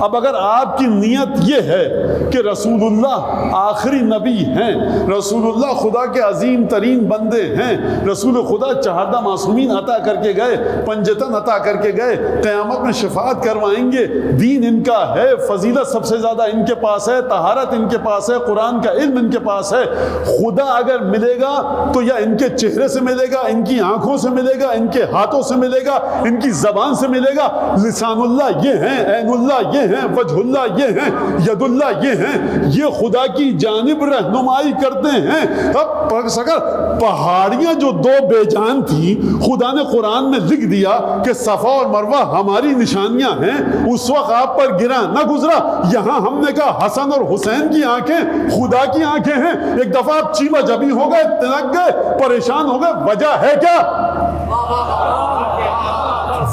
اب اگر آپ کی نیت یہ ہے کہ رسول اللہ آخری نبی ہیں، رسول اللہ خدا کے عظیم ترین بندے ہیں، رسول خدا 14 معصومین عطا کر کے گئے، پنجتن عطا کر کے گئے، قیامت میں شفاعت کروائیں گے، دین ان کا ہے، فضیلت سب سے زیادہ ان کے پاس ہے، طہارت ان کے پاس ہے، قرآن کا علم ان کے پاس ہے۔ خدا اگر ملے گا تو یا ان کے چہرے سے ملے گا، ان کی آنکھوں سے ملے گا، ان کے ہاتھوں سے ملے گا، ان کی زبان سے ملے گا۔ لسان اللہ یہ ہیں، عین اللہ یہ ہیں، وجہ اللہ یہ ہیں، ید اللہ یہ ہیں، یہ خدا کی جانب رہنمائی کرتے ہیں۔ اب اگر پہاڑیاں جو 2 بے جان تھی، خدا نے قرآن میں لکھ دیا کہ صفا اور مروہ ہماری نشانیاں ہیں، اس وقت آپ پر گرا نہ گزرا۔ یہاں ہم نے کہا حسن اور حسین کی آنکھیں خدا کی آنکھیں ہیں۔ ایک دفعہ آپ چیمہ جبی ہو گئے، تنک گئے، پریشان ہو گئے، وجہ ہے کیا؟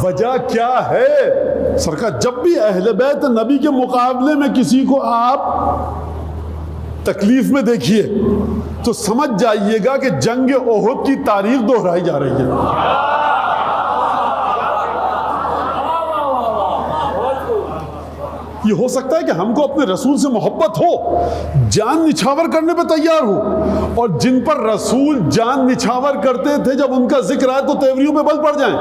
وجہ کیا ہے؟ سرکار جب بھی اہل بیت نبی کے مقابلے میں کسی کو آپ تکلیف میں دیکھیے تو سمجھ جائیے گا کہ جنگ احد کی تاریخ دہرائی جا رہی ہے۔ یہ ہو سکتا ہے کہ ہم کو اپنے رسول سے محبت ہو، جان نچھاور کرنے پہ تیار ہو، اور جن پر رسول جان نچھاور کرتے تھے جب ان کا ذکر آئے تو تیوریوں پہ بل پڑ جائیں۔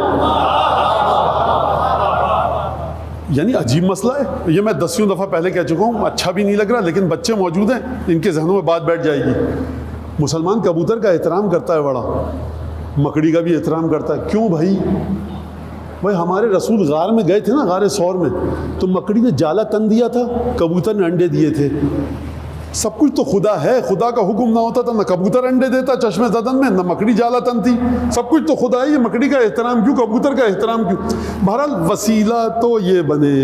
یعنی عجیب مسئلہ ہے یہ، میں 10 دفعہ پہلے کہہ چکا ہوں، اچھا بھی نہیں لگ رہا، لیکن بچے موجود ہیں، ان کے ذہنوں میں بات بیٹھ جائے گی۔ مسلمان کبوتر کا احترام کرتا ہے بڑا، مکڑی کا بھی احترام کرتا ہے۔ کیوں بھائی؟ ہمارے رسول غار میں گئے تھے نا، غار ثور میں، تو مکڑی نے جالا تن دیا تھا، کبوتر نے انڈے دیے تھے۔ سب کچھ تو خدا ہے، خدا کا حکم نہ ہوتا تھا نہ کبوتر انڈے دیتا چشمے زدن میں، نہ مکڑی جالا تن تھی۔ سب کچھ تو خدا ہے، یہ مکڑی کا احترام کیوں، کبوتر کا احترام کیوں؟ بہرحال وسیلہ تو یہ بنے۔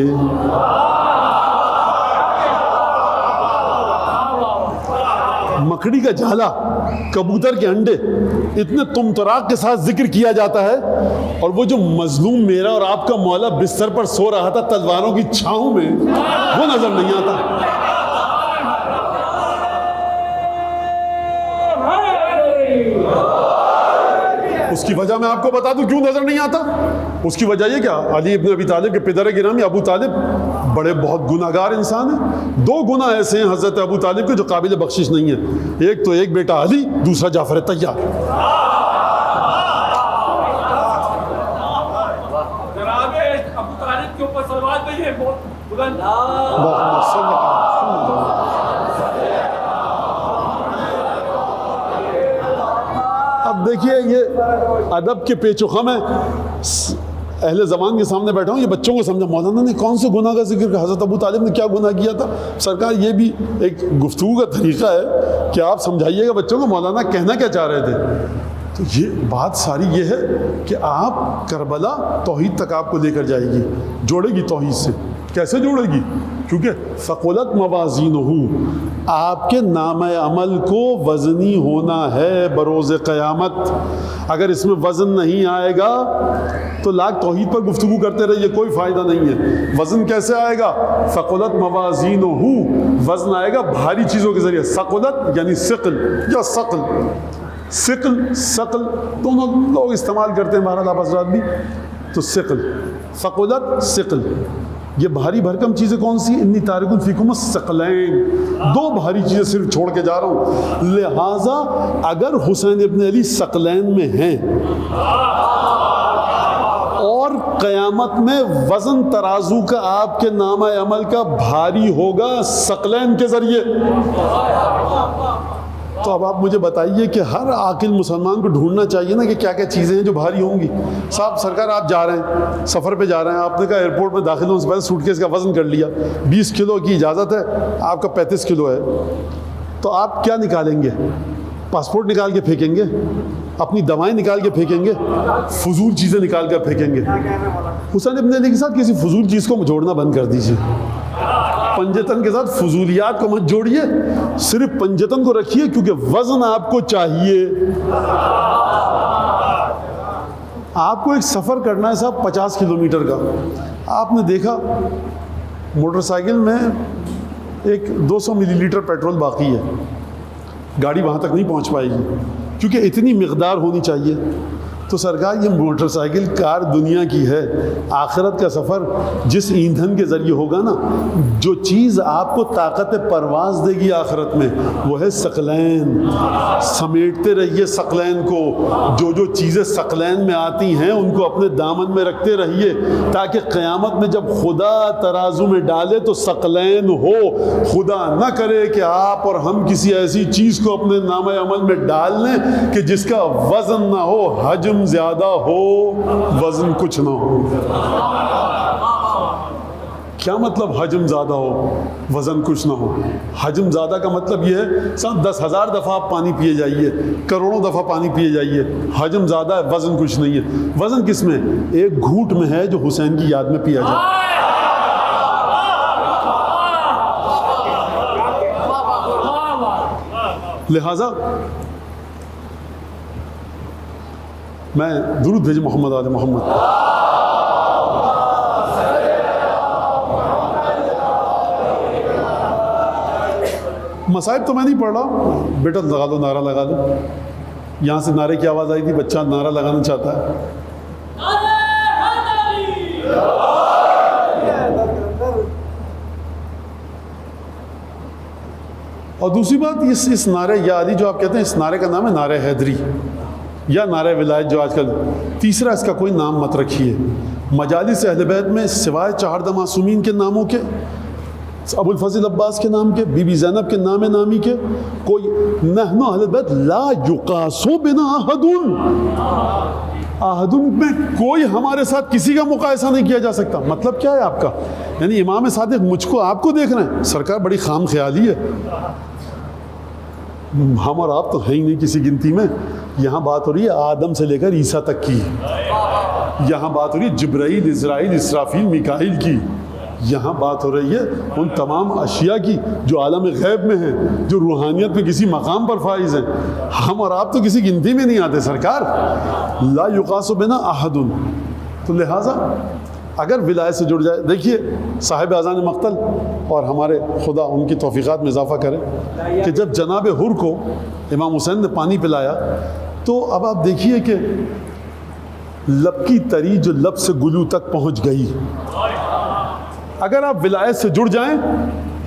مکڑی کا جالا، کبوتر کے انڈے، اتنے تمطراق کے ساتھ ذکر کیا جاتا ہے، اور وہ جو مظلوم میرا اور آپ کا مولا بستر پر سو رہا تھا تلواروں کی چھاؤں میں، وہ نظر نہیں آتا۔ اس کی وجہ میں آپ کو بتا دوں کیوں نظر نہیں آتا۔ اس کی وجہ یہ کیا، علی ابن ابی طالب کے پدر گرامی ابو طالب بڑے بہت گناہگار انسان ہیں۔ 2 گناہ ایسے ہیں حضرت ابو طالب کے جو قابل بخشش نہیں ہیں، ایک تو ایک بیٹا علی، دوسرا جعفر طیار۔ ابو طالب کے اوپر صلوات نہیں ہے بہت بلند۔ اب دیکھیے یہ ادب کے پیچ و خم ہے، اہل زمان کے سامنے بیٹھا ہوں، یہ بچوں کو سمجھا مولانا نے کون سے گناہ کا ذکر کیا، حضرت ابو طالب نے کیا گناہ کیا تھا؟ سرکار یہ بھی ایک گفتگو کا طریقہ ہے کہ آپ سمجھائیے گا بچوں کو مولانا کہنا کیا چاہ رہے تھے۔ تو یہ بات ساری یہ ہے کہ آپ کربلا توحید تک آپ کو لے کر جائے گی، جوڑے گی توحید سے۔ کیسے جوڑے گی؟ کیونکہ ثقلت موازینہ، آپ کے نامہ عمل کو وزنی ہونا ہے بروز قیامت۔ اگر اس میں وزن نہیں آئے گا تو لاکھ توحید پر گفتگو کرتے رہیے، کوئی فائدہ نہیں ہے۔ وزن کیسے آئے گا؟ ثقلت موازینہ، وزن آئے گا بھاری چیزوں کے ذریعے۔ ثقلت یعنی ثقل یا ثقل، ثقل دونوں لوگ استعمال کرتے ہیں، بہرحال آپ حضرات بھی۔ تو ثقلت ثقل، یہ بھاری بھرکم چیزیں کون سی؟ انی تارکن فیکم الثقلین، 2 بھاری چیزیں صرف چھوڑ کے جا رہا ہوں۔ لہٰذا اگر حسین ابن علی ثقلین میں ہیں اور قیامت میں وزن ترازو کا آپ کے نامہ عمل کا بھاری ہوگا ثقلین کے ذریعے، تو اب آپ مجھے بتائیے کہ ہر عاقل مسلمان کو ڈھونڈنا چاہیے نا کہ کیا کیا چیزیں ہیں جو بھاری ہوں گی۔ صاحب سرکار آپ جا رہے ہیں، سفر پہ جا رہے ہیں، آپ نے کہا ایئرپورٹ میں داخل ہونے سے پہلے سوٹ کیس کا وزن کر لیا، 20 کلو کی اجازت ہے، آپ کا 35 کلو ہے، تو آپ کیا نکالیں گے؟ پاسپورٹ نکال کے پھینکیں گے، اپنی دوائیں نکال کے پھینکیں گے، فضول چیزیں نکال کر پھینکیں گے؟ حسین ابن علی کے ساتھ کسی فضول چیز کو جوڑنا بند کر دیجیے، پنجتن کے ساتھ فضولیات کو مت جوڑیے، صرف پنجتن کو رکھیے، کیونکہ وزن آپ کو چاہیے۔ آپ کو ایک سفر کرنا ہے صاحب 50 کلومیٹر کا، آپ نے دیکھا موٹر سائیکل میں ایک 200 ملی لیٹر پیٹرول باقی ہے، گاڑی وہاں تک نہیں پہنچ پائے گی کیونکہ اتنی مقدار ہونی چاہیے۔ تو سرکار یہ موٹر سائیکل کار دنیا کی ہے، آخرت کا سفر جس ایندھن کے ذریعے ہوگا نا، جو چیز آپ کو طاقت پرواز دے گی آخرت میں وہ ہے ثقلین. سمیٹتے رہیے ثقلین کو، جو چیزیں ثقلین میں آتی ہیں ان کو اپنے دامن میں رکھتے رہیے تاکہ قیامت میں جب خدا ترازو میں ڈالے تو ثقلین ہو. خدا نہ کرے کہ آپ اور ہم کسی ایسی چیز کو اپنے نامہ عمل میں ڈال لیں کہ جس کا وزن نہ ہو، حجم زیادہ ہو وزن کچھ نہ ہو. کیا مطلب حجم زیادہ ہو وزن کچھ نہ ہو؟ حجم زیادہ کا مطلب یہ ہے 10,000 دفعہ آپ پانی پیے جائیے، کروڑوں دفعہ پانی پیے جائیے، حجم زیادہ ہے، وزن کچھ نہیں ہے. وزن کس میں؟ ایک گھونٹ میں ہے جو حسین کی یاد میں پیا جائے. لہذا میں درود بھیج محمد آل محمد. مصائب تو میں نہیں پڑھ رہا، بیٹا لگا دو، نعرہ لگا دو. یہاں سے نعرے کی آواز آئی تھی، بچہ نعرہ لگانا چاہتا ہے. اور دوسری بات، اس نعرے یا علی جو آپ کہتے ہیں، اس نعرے کا نام ہے نعرہ حیدری یا نعرہ ولایت جو آج کل. تیسرا اس کا کوئی نام مت رکھیے. مجالس اہل بیت میں سوائے 4 معصومین کے ناموں کے، ابو الفضل عباس کے نام کے، بی بی زینب کے نام نامی کے، کوئی نحن اہل بیت لا یقاسو بنا احد میں کوئی ہمارے ساتھ کسی کا مقایسہ نہیں کیا جا سکتا. مطلب کیا ہے آپ کا؟ یعنی امام صادق مجھ کو آپ کو دیکھ رہے ہیں؟ سرکار بڑی خام خیالی ہے. ہم اور آپ تو ہیں ہی نہیں کسی گنتی میں. یہاں بات ہو رہی ہے آدم سے لے کر عیسیٰ تک کی. یہاں بات ہو رہی ہے جبرائیل، اسرائیل، اسرافیل، میکائیل کی. یہاں بات ہو رہی ہے ان تمام اشیاء کی جو عالم غیب میں ہیں، جو روحانیت میں کسی مقام پر فائز ہیں. ہم اور آپ تو کسی گنتی میں نہیں آتے سرکار. لا یقاس بنا احد. تو لہٰذا اگر ولایت سے جڑ جائے، دیکھیے صاحب اذان مقتل اور ہمارے خدا ان کی توفیقات میں اضافہ کرے کہ جب جناب حر کو امام حسین نے پانی پلایا تو اب آپ دیکھیے کہ لب کی تری جو لب سے گلو تک پہنچ گئی. اگر آپ ولایت سے جڑ جائیں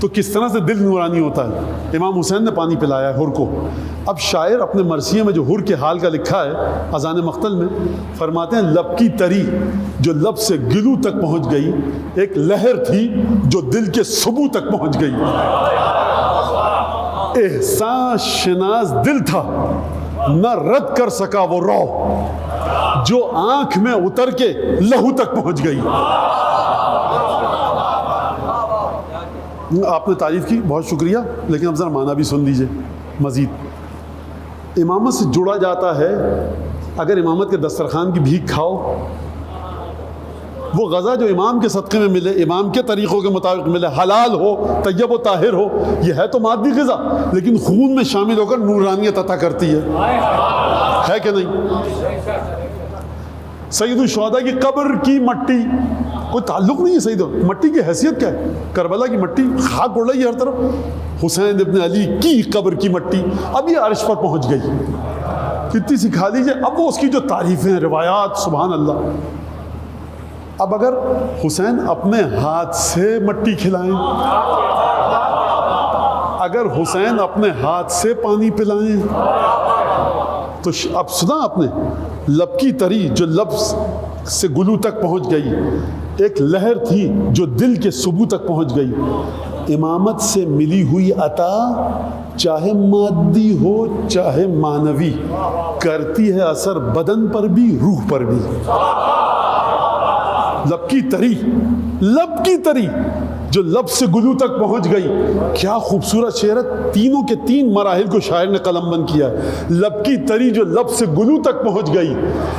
تو کس طرح سے دل نورانی ہوتا ہے. امام حسین نے پانی پلایا ہے حر کو. اب شاعر اپنے مرثیے میں جو حر کے حال کا لکھا ہے اذان مقتل میں فرماتے ہیں لب کی تری جو لب سے گلو تک پہنچ گئی، ایک لہر تھی جو دل کے سبو تک پہنچ گئی. احسان شناس دل تھا نہ رد کر سکا وہ رو جو آنکھ میں اتر کے لہو تک پہنچ گئی. آپ نے تعریف کی، بہت شکریہ، لیکن اب ذرا معنی بھی سن لیجئے مزید. امامت سے جڑا جاتا ہے اگر امامت کے دسترخوان کی بھیک کھاؤ، وہ غذا جو امام کے صدقے میں ملے، امام کے طریقوں کے مطابق ملے، حلال ہو، طیب و طاہر ہو، یہ ہے تو مادی غذا لیکن خون میں شامل ہو کر نورانیت عطا کرتی ہے کہ نہیں؟ سید الشہداء کی قبر کی مٹی کوئی تعلق نہیں ہے سید مٹی کی حیثیت کیا ہے؟ کربلا کی مٹی خاک اڑ رہی ہے ہر طرف. حسین ابن علی کی قبر کی مٹی اب یہ عرش پر پہنچ گئی. کتنی سکھا دیجیے. اب وہ اس کی جو تعریفیں ہیں، روایات، سبحان اللہ. اب اگر حسین اپنے ہاتھ سے مٹی کھلائیں، اگر حسین اپنے ہاتھ سے پانی پلائیں تو اب سنا آپ نے لب کی تری جو لب سے گلو تک پہنچ گئی، ایک لہر تھی جو دل کے سبو تک پہنچ گئی. امامت سے ملی ہوئی عطا چاہے مادی ہو چاہے معنوی کرتی ہے اثر بدن پر بھی روح پر بھی. لب کی تری جو لب سے گلو تک پہنچ گئی. کیا خوبصورت شعر ہے. تینوں کے تین مراحل کو شاعر نے قلم بند کیا ہے. لب کی تری جو لب سے گلو تک پہنچ گئی،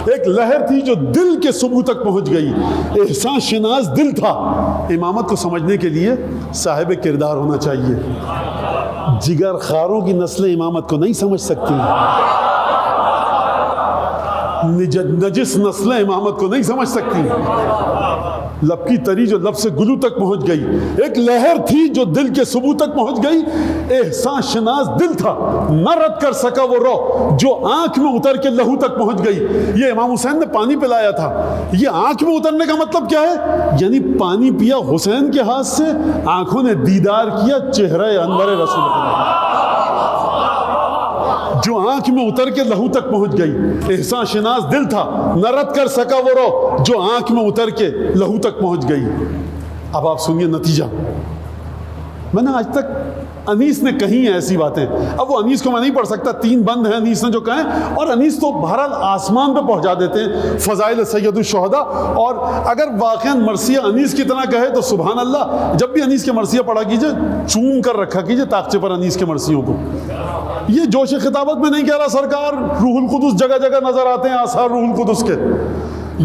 ایک لہر تھی جو دل کے سبو تک پہنچ گئی. احسان شناس دل تھا. امامت کو سمجھنے کے لیے صاحب کردار ہونا چاہیے. جگر خاروں کی نسلیں امامت کو نہیں سمجھ سکتی. نجس نسلیں امامت کو نہیں سمجھ سکتی. لب کی تری جو لب سے گلو تک پہنچ گئی, ایک لہر تھی جو دل کے سبو تک پہنچ گئی. احسان شناس دل تھا نہ رد کر سکا وہ رو جو آنکھ میں اتر کے لہو تک پہنچ گئی. یہ امام حسین نے پانی پلایا تھا. یہ آنکھ میں اترنے کا مطلب کیا ہے؟ یعنی پانی پیا حسین کے ہاتھ سے, آنکھوں نے دیدار کیا چہرہ انور رسول اللہ جو آنکھ میں اتر کے لہو تک پہنچ گئی. احسان شناس دل تھا نہ رد کر سکا وہ رو جو آنکھ میں اتر کے لہو تک پہنچ گئی. اب آپ سنیے نتیجہ. میں نے آج تک انیس نے کہیں ایسی باتیں, اب وہ انیس کو میں نہیں پڑھ سکتا, 3 بند ہیں انیس نے جو کہیں, اور انیس تو بہرحال آسمان پہ پہنچا دیتے ہیں فضائل سید الشہداء. اور اگر واقعا مرثیہ انیس کی طرح کہے تو سبحان اللہ, جب بھی انیس کے مرثیہ پڑھا کیجئے چوم کر رکھا کیجئے تاقچے پر انیس کے مرثیوں کو. یہ جوش خطابت میں نہیں کہہ رہا سرکار, روح القدس جگہ جگہ نظر آتے ہیں آثار روح القدس کے,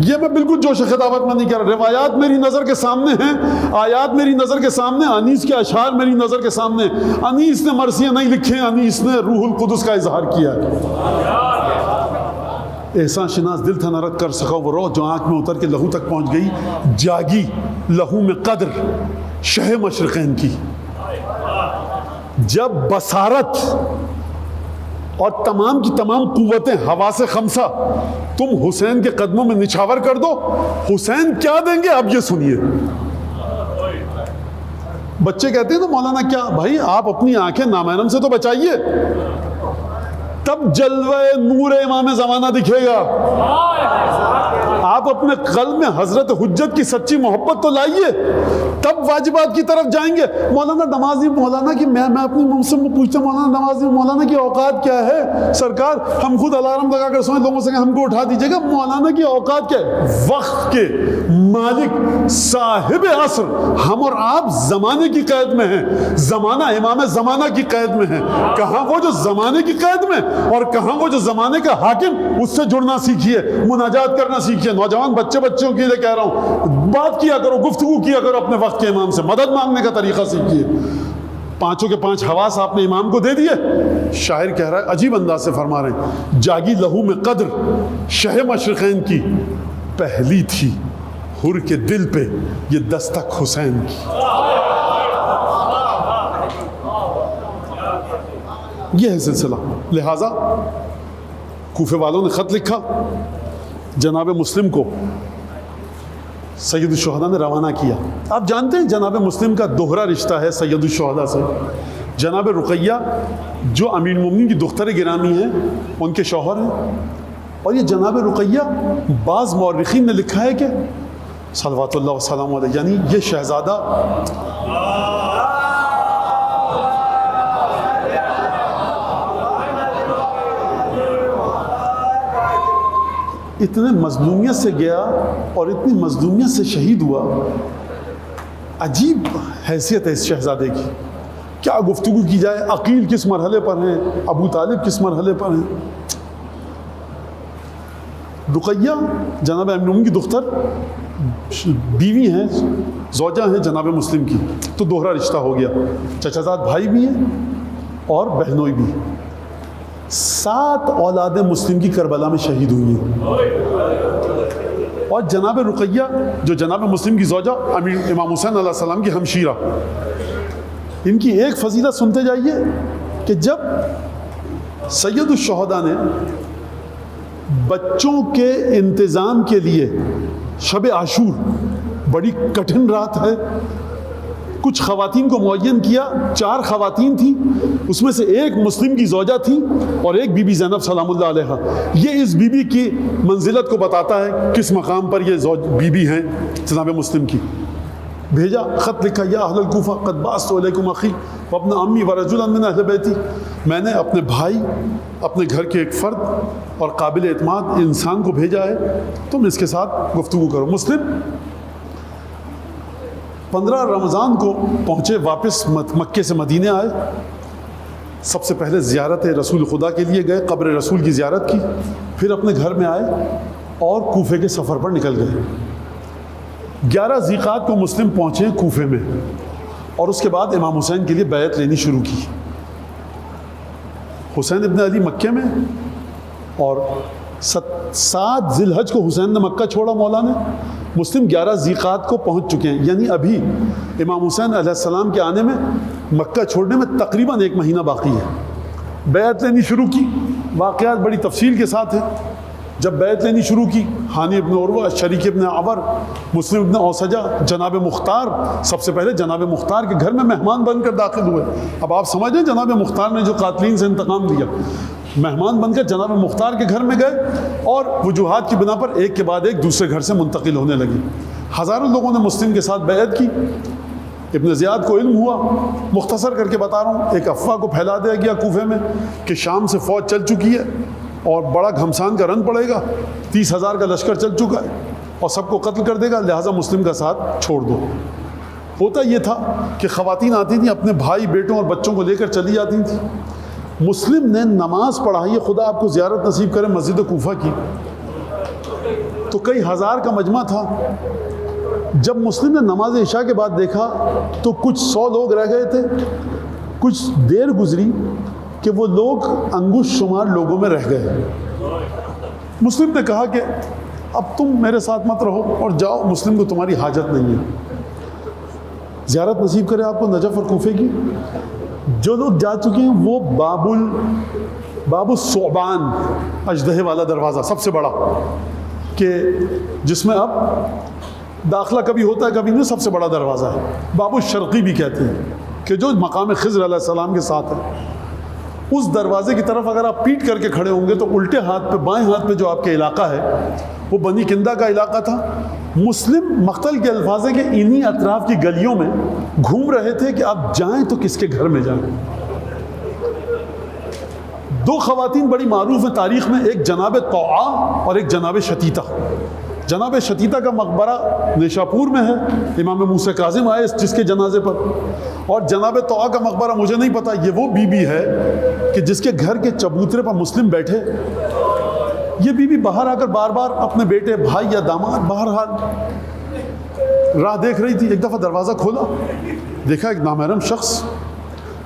یہ میں بالکل جوش خطابت میں نہیں کہہ رہا. روایات میری نظر کے سامنے ہیں, آیات میری نظر کے سامنے, انیس کے اشعار میری نظر کے سامنے. انیس نے مرثیہ نہیں لکھے, انیس نے روح القدس کا اظہار کیا ہے. احسان شناس دل تھا نہ رد کر سکا وہ رو جو آنکھ میں اتر کے لہو تک پہنچ گئی. جاگی لہو میں قدر شہ مشرقین کی. جب بصارت اور تمام کی تمام قوتیں حواس خمسہ تم حسین کے قدموں میں نچھاور کر دو, حسین کیا دیں گے اب یہ سنیے. بچے کہتے ہیں نا مولانا کیا, بھائی آپ اپنی آنکھیں نامحرم سے تو بچائیے, تب جلوہ نور امام زمانہ دکھے گا. آپ اپنے قلب میں حضرت حجت کی سچی محبت تو لائیے, تب واجبات کی طرف جائیں گے. مولانا نمازی, مولانا کی میں اپنی ممسم میں پوچھتا ہوں مولانا نمازی, مولانا کی اوقات کیا ہے؟ سرکار ہم خود الارم لگا کر سوئیں, لوگوں سے کہ ہم کو اٹھا دیجیے گا. مولانا کی اوقات کیا ہے؟ وقت کے مالک صاحب عصر, ہم اور آپ زمانے کی قید میں ہیں, زمانہ امام زمانہ کی قید میں ہیں. کہاں وہ جو زمانے کی قید میں, اور کہاں وہ جو زمانے کا حاکم, اس سے جڑنا سیکھیے, مناجات کرنا سیکھیے. نوجوان بچوں کے لیے کہہ رہا ہوں, بات کیا کرو, گفتگو کیا کرو اپنے وقت کے امام سے, مدد مانگنے کا طریقہ سیکھیے. 5 کے 5 حواس آپ نے امام کو دے دیے. شاعر کہہ رہا ہے, عجیب انداز سے فرما رہے ہیں, جاگی لہو میں قدر شہ مشرقین کی, پہلی تھی حر کے دل پہ یہ دستک حسین کی. یہ ہے سلسلہ. لہٰذا کوفے والوں نے خط لکھا, جناب مسلم کو سید الشہداء نے روانہ کیا. آپ جانتے ہیں جناب مسلم کا دوہرا رشتہ ہے سید الشہداء سے. جناب رقیہ جو امیر المومنین کی دختر گرامی ہیں, ان کے شوہر ہیں. اور یہ جناب رقیہ, بعض مورخین نے لکھا ہے کہ صلوات اللہ وسلام علیہ, یعنی یہ شہزادہ اتنے مظلومیت سے گیا اور اتنی مظلومیت سے شہید ہوا. عجیب حیثیت ہے اس شہزادے کی. کیا گفتگو کی جائے, عقیل کس مرحلے پر ہیں, ابو طالب کس مرحلے پر ہیں. رقیہ جناب امیر المومنین کی دختر بیوی ہیں, زوجہ ہیں جناب مسلم کی, تو دوہرا رشتہ ہو گیا. چچا بھائی بھی ہیں اور بہنوئی بھی. 7 اولاد مسلم کی کربلا میں شہید ہوئی ہیں. اور جناب رقیہ جو جناب مسلم کی زوجہ امام حسین علیہ السلام کی ہمشیرہ, ان کی ایک فضیلت سنتے جائیے کہ جب سید الشہداء نے بچوں کے انتظام کے لیے شب عاشور, بڑی کٹھن رات ہے, کچھ خواتین کو معین کیا. 4 خواتین تھیں, اس میں سے ایک مسلم کی زوجہ تھی اور ایک بی بی زینب سلام اللہ علیہا. یہ اس بی بی کی منزلت کو بتاتا ہے, کس مقام پر یہ بی بی ہیں جناب مسلم کی. بھیجا خط لکھا, یا اہل الکوفہ قد بعثت الیکم اخی وابن امی ورجلا من اہل بیتی, میں نے اپنے بھائی, اپنے گھر کے ایک فرد اور قابل اعتماد انسان کو بھیجا ہے, تم اس کے ساتھ گفتگو کرو. مسلم 15 رمضان کو پہنچے, واپس مکے سے مدینے آئے. سب سے پہلے زیارت رسول خدا کے لیے گئے, قبر رسول کی زیارت کی, پھر اپنے گھر میں آئے اور کوفے کے سفر پر نکل گئے. 11 ذیقعت کو مسلم پہنچے کوفے میں, اور اس کے بعد امام حسین کے لیے بیعت لینی شروع کی. حسین ابن علی مکے میں اور 7 ذی الحج کو حسین نے مکہ چھوڑا مولا نے، مسلم 11 ذیقات کو پہنچ چکے ہیں، یعنی ابھی امام حسین علیہ السلام کے آنے میں مکہ چھوڑنے میں تقریباً 1 مہینہ باقی ہے۔ بیعت لینی شروع کی، واقعات بڑی تفصیل کے ساتھ ہیں۔ جب بیعت لینی شروع کی، ہانی ابن عروہ، شریک ابن عمر، مسلم ابن اوسجہ، جناب مختار، سب سے پہلے جناب مختار کے گھر میں مہمان بن کر داخل ہوئے۔ اب آپ سمجھیں جناب مختار نے جو قاتلین سے انتقام لیا، مہمان بن کر جناب مختار کے گھر میں گئے اور وجوہات کی بنا پر ایک کے بعد ایک دوسرے گھر سے منتقل ہونے لگے۔ ہزاروں لوگوں نے مسلم کے ساتھ بیعت کی۔ ابن زیاد کو علم ہوا، مختصر کر کے بتا رہا ہوں، ایک افواہ کو پھیلا دیا گیا کوفے میں کہ شام سے فوج چل چکی ہے اور بڑا گھمسان کا رن پڑے گا، 30,000 کا لشکر چل چکا ہے اور سب کو قتل کر دے گا، لہٰذا مسلم کا ساتھ چھوڑ دو۔ ہوتا یہ تھا کہ خواتین آتی تھیں، اپنے بھائی بیٹوں اور بچوں کو لے کر چلی جاتی تھیں۔ مسلم نے نماز پڑھائی، خدا آپ کو زیارت نصیب کرے مسجد کوفہ کی، تو کئی ہزار کا مجمع تھا۔ جب مسلم نے نماز عشاء کے بعد دیکھا تو کچھ 100 لوگ رہ گئے تھے۔ کچھ دیر گزری کہ وہ لوگ انگوش شمار لوگوں میں رہ گئے۔ مسلم نے کہا کہ اب تم میرے ساتھ مت رہو اور جاؤ، مسلم کو تمہاری حاجت نہیں ہے۔ زیارت نصیب کرے آپ کو نجف اور کوفے کی۔ جو لوگ جا چکے ہیں وہ باب الثعبان، اژدہے والا دروازہ سب سے بڑا، کہ جس میں اب داخلہ کبھی ہوتا ہے کبھی نہیں، سب سے بڑا دروازہ ہے، باب الشرقی بھی کہتے ہیں، کہ جو مقام خضر علیہ السلام کے ساتھ ہے۔ اس دروازے کی طرف اگر آپ پیٹ کر کے کھڑے ہوں گے تو الٹے ہاتھ پہ، بائیں ہاتھ پہ جو آپ کے علاقہ ہے وہ بنی کندہ کا علاقہ تھا۔ مسلم مقتل کے الفاظ ہے کہ انہی اطراف کی گلیوں میں گھوم رہے تھے کہ آپ جائیں تو کس کے گھر میں جائیں۔ 2 خواتین بڑی معروف ہیں تاریخ میں، ایک جناب طوعا اور ایک جناب شتیتہ۔ جناب شتیتہ کا مقبرہ نیشاپور میں ہے، امام موسیٰ کاظم آئے جس کے جنازے پر، اور جناب طوعا کا مقبرہ مجھے نہیں پتا، یہ وہ بی بی ہے کہ جس کے گھر کے چبوترے پر مسلم بیٹھے۔ یہ بی بی باہر آ کر بار بار اپنے بیٹے، بھائی یا داماد، بہرحال راہ دیکھ رہی تھی۔ ایک دفعہ دروازہ کھولا، دیکھا ایک نامحرم شخص،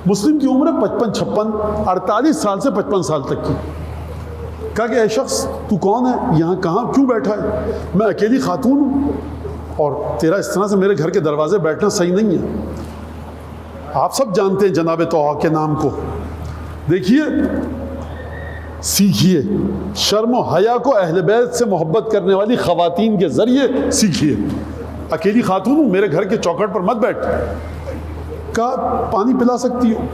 مسلم کی عمر 55-56، 48 سال سے 55 سال تک کی۔ کہا کہ اے شخص تو کون ہے، یہاں کہاں کیوں بیٹھا ہے؟ میں اکیلی خاتون ہوں اور تیرا اس طرح سے میرے گھر کے دروازے بیٹھنا صحیح نہیں ہے۔ آپ سب جانتے ہیں جناب طوعا کے نام کو۔ دیکھیے، سیکھیے، شرم و حیا کو اہل بیت سے محبت کرنے والی خواتین کے ذریعے سیکھیے۔ اکیلی خاتون ہوں، میرے گھر کے چوکھٹ پر مت بیٹھ۔ کہا پانی پلا سکتی ہو؟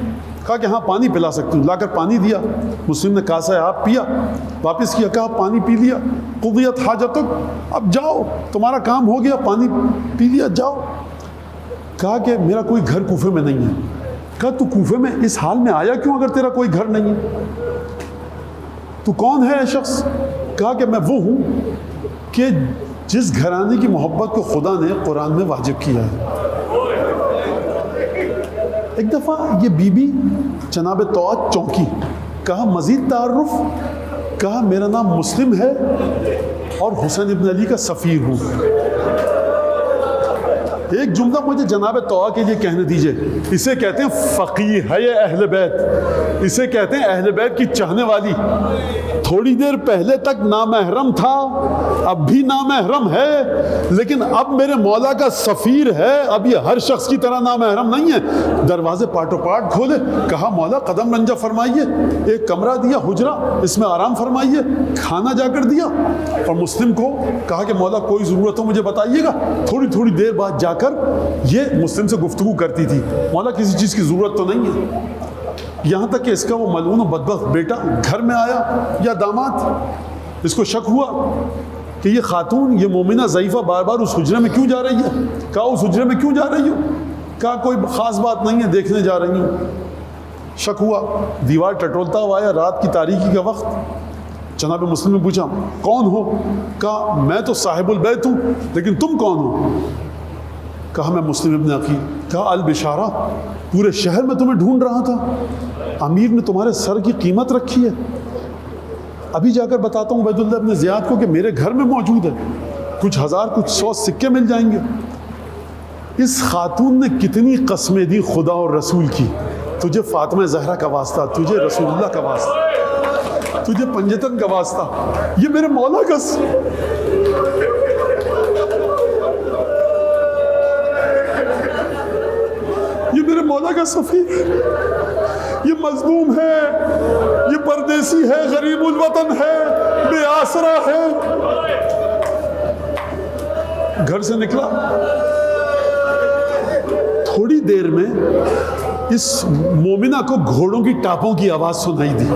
کہا کہ ہاں پانی پلا سکتی ہوں۔ لا کر پانی دیا، مسلم نے کاسا آپ پیا، واپس کیا، کہا پانی پی لیا، قضیت حاجتک، اب جاؤ تمہارا کام ہو گیا، پانی پی لیا، جاؤ۔ کہا کہ میرا کوئی گھر کوفے میں نہیں ہے۔ کہا تو کوفے میں اس حال میں آیا کیوں اگر تیرا کوئی گھر نہیں ہے؟ تو کون ہے اے شخص؟ کہا کہ میں وہ ہوں کہ جس گھرانے کی محبت کو خدا نے قرآن میں واجب کیا ہے۔ ایک دفعہ یہ بی بی جناب طوعا چونکی، کہا مزید تعارف؟ کہا میرا نام مسلم ہے اور حسین ابن علی کا سفیر ہوں۔ ایک جملہ مجھے جناب طوعا کے لیے کہنے دیجئے، اسے کہتے ہیں فقیہ ہے اہل بیت، اسے کہتے ہیں اہل بیت کی چاہنے والی۔ تھوڑی دیر پہلے تک نامحرم تھا، اب بھی نامحرم ہے، لیکن اب میرے مولا کا سفیر ہے، اب یہ ہر شخص کی طرح نامحرم نہیں ہے۔ دروازے پاٹو پاٹ کھولے، کہا مولا قدم رنجہ فرمائیے، ایک کمرہ دیا حجرہ، اس میں آرام فرمائیے، کھانا جا کر دیا، اور مسلم کو کہا کہ مولا کوئی ضرورت ہو مجھے بتائیے گا۔ تھوڑی تھوڑی دیر بعد جا کر یہ مسلم سے گفتگو کرتی تھی، مولا کسی چیز کی ضرورت تو نہیں ہے، یہاں تک کہ اس کا وہ ملعون و بدبخت بیٹا گھر میں آیا یا داماد، اس کو شک ہوا کہ یہ خاتون، یہ مومنہ ضعیفہ بار بار اس حجرے میں کیوں جا رہی ہے۔ کہا اس حجرے میں کیوں جا رہی ہو؟ کہا کوئی خاص بات نہیں ہے، دیکھنے جا رہی ہوں۔ شک ہوا، دیوار ٹٹولتا ہوا آیا، رات کی تاریکی کا وقت۔ جناب مسلم نے پوچھا کون ہو؟ کہا میں تو صاحب البیت ہوں، لیکن تم کون ہو؟ کہا میں مسلم ابن عقیل۔ کہا البشارہ، پورے شہر میں تمہیں ڈھونڈ رہا تھا، امیر نے تمہارے سر کی قیمت رکھی ہے، ابھی جا کر بتاتا ہوں عبید اللہ ابن زیاد کو کہ میرے گھر میں موجود ہے، کچھ 1000 کچھ 100 سکے مل جائیں گے۔ اس خاتون نے کتنی قسمیں دی خدا اور رسول کی، تجھے فاطمہ زہرا کا واسطہ، تجھے رسول اللہ کا واسطہ۔ تجھے پنجتن کا واسطہ، یہ میرے مولا کا سفیر، یہ مظلوم ہے، یہ پردیسی ہے، غریب الوطن ہے، بے آسرا ہے. گھر سے نکلا، تھوڑی دیر میں اس مومنہ کو گھوڑوں کی ٹاپوں کی آواز سنائی دی.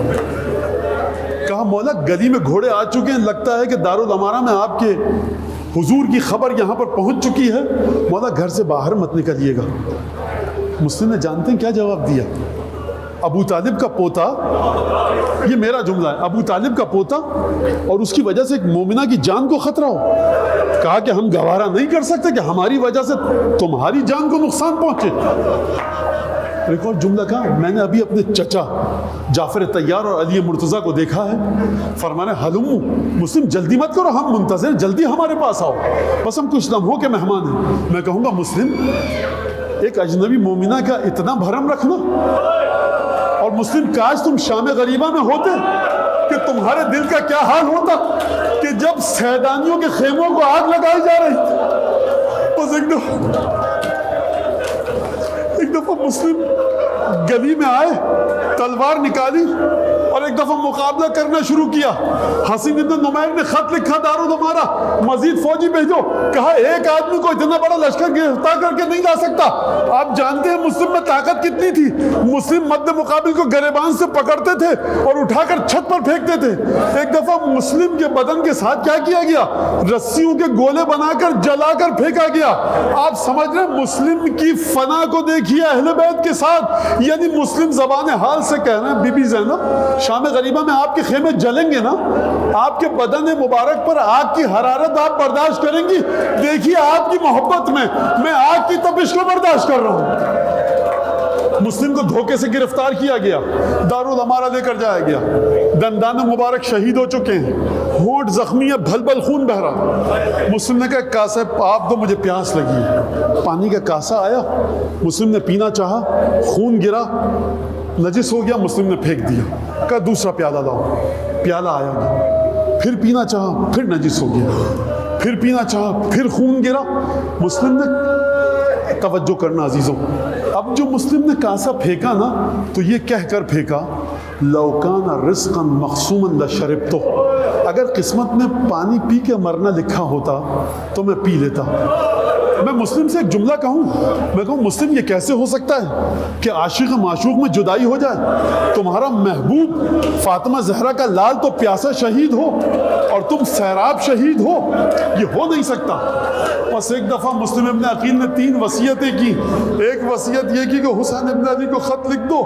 کہا مولا گلی میں گھوڑے آ چکے ہیں، لگتا ہے کہ دارالامارہ میں آپ کے حضور کی خبر یہاں پر پہنچ چکی ہے، مولا گھر سے باہر مت نکلیے گا. مسلم نے جانتے ہیں کیا جواب دیا؟ ابو طالب کا پوتا، یہ میرا جملہ ہے، ابو طالب کا پوتا اور اس کی وجہ سے ایک مومنہ کی جان کو خطرہ ہو. کہا کہ ہم گوارا نہیں کر سکتے کہ ہماری وجہ سے تمہاری جان کو نقصان پہنچے. ایک اور جملہ کہا، میں نے ابھی اپنے چچا جعفر طیار اور علی مرتضیٰ کو دیکھا ہے، فرمانے حلمو مسلم جلدی مت کرو، ہم منتظر، جلدی ہمارے پاس آؤ، بس ہم کچھ لمحوں کے مہمان ہیں. میں کہوں گا مسلم ایک اجنبی مومنہ کا اتنا بھرم رکھنا، اور مسلم کاش تم شام غریبہ میں ہوتے کہ تمہارے دل کا کیا حال ہوتا کہ جب سیدانیوں کے خیموں کو آگ لگائی جا رہی تھی. بس ایک دفعہ مسلم گلی میں آئے، تلوار نکالی اور ایک دفعہ مقابلہ کرنا شروع کیا. حسین بن نمیر نے خط لکھا دارالامارہ مزید فوجی بھیجو. کہا ایک آدمی کو اتنا بڑا لشکر گرفتار کر کے نہیں لا سکتا. آپ جانتے ہیں مسلم میں طاقت کتنی تھی؟ مسلم مد مقابل کو گریبان سے پکڑتے تھے اور اٹھا کر چھت پر پھینکتے تھے. ایک دفعہ مسلم کے بدن کے ساتھ کیا کیا گیا؟ رسیوں کے گولے بنا کر جلا کر پھینکا گیا. آپ سمجھ رہے ہیں مسلم کی فنا کو دیکھیے اہل بیت کے ساتھ. یعنی مسلم زبان حال سے کہہ رہے ہیں بی بی زینب شام غریبہ میں آپ کے خیمے جلیں گے نا، آپ کے بدن مبارک پر آگ کی حرارت آپ برداشت کریں گی. دیکھیے آپ کی محبت میں آگ کی تپش کو برداشت کر رہا ہوں. مسلم کو دھوکے سے گرفتار کیا گیا، دارالامارہ لے کر جایا گیا. دندان مبارک شہید ہو چکے ہیں، ہونٹ زخمی ہے، بھل بھل خون بہ رہا. مسلم نے کہا کاسہ آپ دو، مجھے پیاس لگی. پانی کا کاسہ آیا، مسلم نے پینا چاہا، خون گرا، نجس ہو گیا، مسلم نے پھینک دیا. کہا دوسرا پیالہ لاؤ. پیالہ آیا گیا، پھر پینا چاہا، پھر نجس ہو گیا، پھر پینا چاہا، پھر خون گرا. مسلم نے توجہ کرنا عزیزوں، اب جو مسلم نے کاسہ پھینکا نا تو یہ کہہ کر پھینکا لو کان رزقا مقسوما لشربتو، اگر قسمت میں پانی پی کے مرنا لکھا ہوتا تو میں پی لیتا. میں مسلم سے ایک جملہ کہوں، میں کہوں مسلم یہ کیسے ہو سکتا ہے کہ عاشق معشوق میں جدائی ہو جائے؟ تمہارا محبوب فاطمہ زہرا کا لال تو پیاسا شہید ہو اور تم سیراب شہید ہو، یہ ہو نہیں سکتا. بس ایک دفعہ مسلم ابن عقیل نے 3 وصیتیں کی. ایک وصیت یہ کی کہ حسین ابن علی کو خط لکھ دو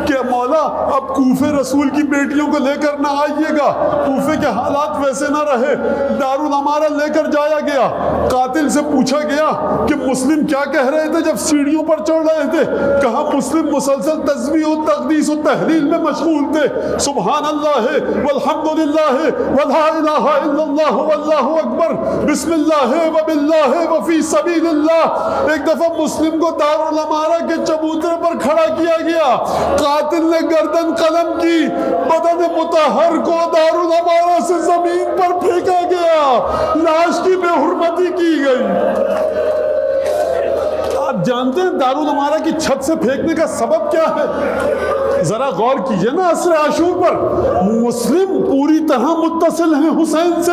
کہ مولا اب کوفے رسول کی بیٹیوں کو لے کر نہ آئیے گا، کوفے کے حالات ویسے نہ رہے. دارالامارہ لے کر جایا گیا. قاتل سے پوچھا گیا کہ مسلم کیا کہہ رہے تھے جب سیڑھیوں پر چڑھ رہے تھے؟ کہا مسلم مسلسل تسبیح و تقدیس و تحلیل میں مشغول تھے. سبحان اللہ والحمد للہ ولا الہ الا اللہ واللہ اکبر بسم اللہ وباللہ وفی سبیل اللہ. ایک دفعہ مسلم کو دارالامارہ کے چبوترے پر کھڑا کیا گیا. قاتل نے گردن قلم کی، بدن مطہر کو دارالامارہ سے زمین پر پھینکا گیا، لاش کی بے حرمتی کی گئی. آپ جانتے ہیں دارالامارہ کی چھت سے پھینکنے کا سبب کیا ہے؟ ذرا غور کیجئے نا عصر عاشور پر. مسلم پوری طرح متصل ہیں حسین سے.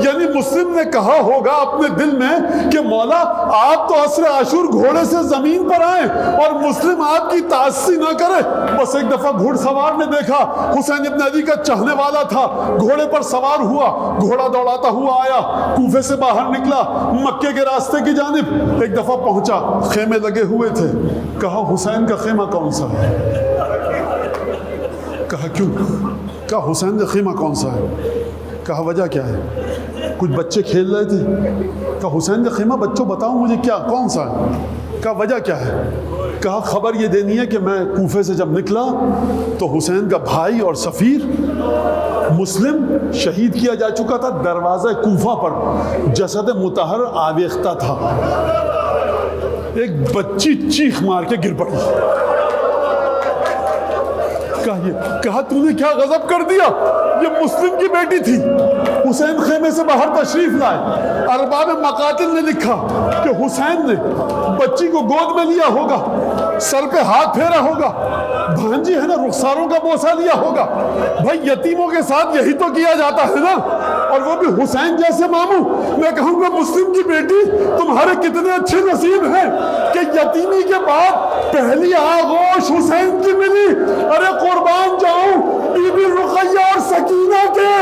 یعنی مسلم نے کہا ہوگا اپنے دل میں کہ مولا آپ تو عصر عاشور گھوڑے سے زمین پر آئیں اور مسلم آپ کی تعصی نہ کرے. بس ایک دفعہ گھوڑ سوار نے دیکھا حسین ابن علی کا چاہنے والا تھا، گھوڑے پر سوار ہوا، گھوڑا دوڑاتا ہوا آیا، کوفے سے باہر نکلا مکے کے راستے کی جانب. ایک دفعہ پہنچا، خیمے لگے ہوئے تھے. کہا حسین کا خیمہ کون سا ہے؟ کہا کیوں؟ کہا حسین کا خیمہ کون سا ہے؟ کہا وجہ کیا ہے؟ کچھ بچے کھیل رہے تھے. کہا حسین کا خیمہ بچوں بتاؤ مجھے کیا کون سا ہے؟ کہا وجہ کیا ہے؟ کہا خبر یہ دینی ہے کہ میں کوفے سے جب نکلا تو حسین کا بھائی اور سفیر مسلم شہید کیا جا چکا تھا. دروازہ کوفہ پر جسد مطہر آویختہ تھا. ایک بچی چیخ مار کے گر پڑی. کہا تو نے کیا غضب کر دیا؟ یہ مسلم کی بیٹی تھی، حسین خیمے سے باہر تشریف لائے، ارباب مقاتل نے لکھا کہ حسین نے بچی کو گود میں لیا ہوگا، سر پہ ہاتھ پھیرا ہوگا، بھانجی ہے نا رخساروں کا بوسہ لیا ہوگا۔ بھائی یتیموں کے ساتھ یہی تو کیا جاتا ہے نا، اور وہ بھی حسین جیسے ماموں۔ میں کہوں گا مسلم کی بیٹی تمہارے کتنے اچھے نصیب ہیں کہ یتیمی کے بعد پہلی آغوش حسین کی ملی۔ ارے قربان جاؤں بی بی رقیہ اور سکینہ کے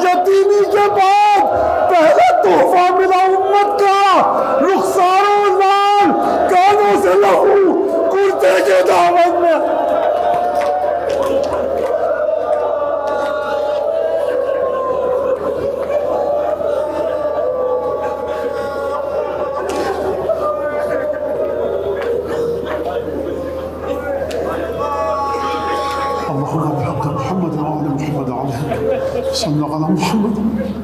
یتیمی کے بعد پہلا تحفہ ملا امت کا، رخساروں لال، کانوں سے لہو، کرتے کے دامن میں۔ اللهم بحق محمد وعلى محمد وعلى صلى على محمد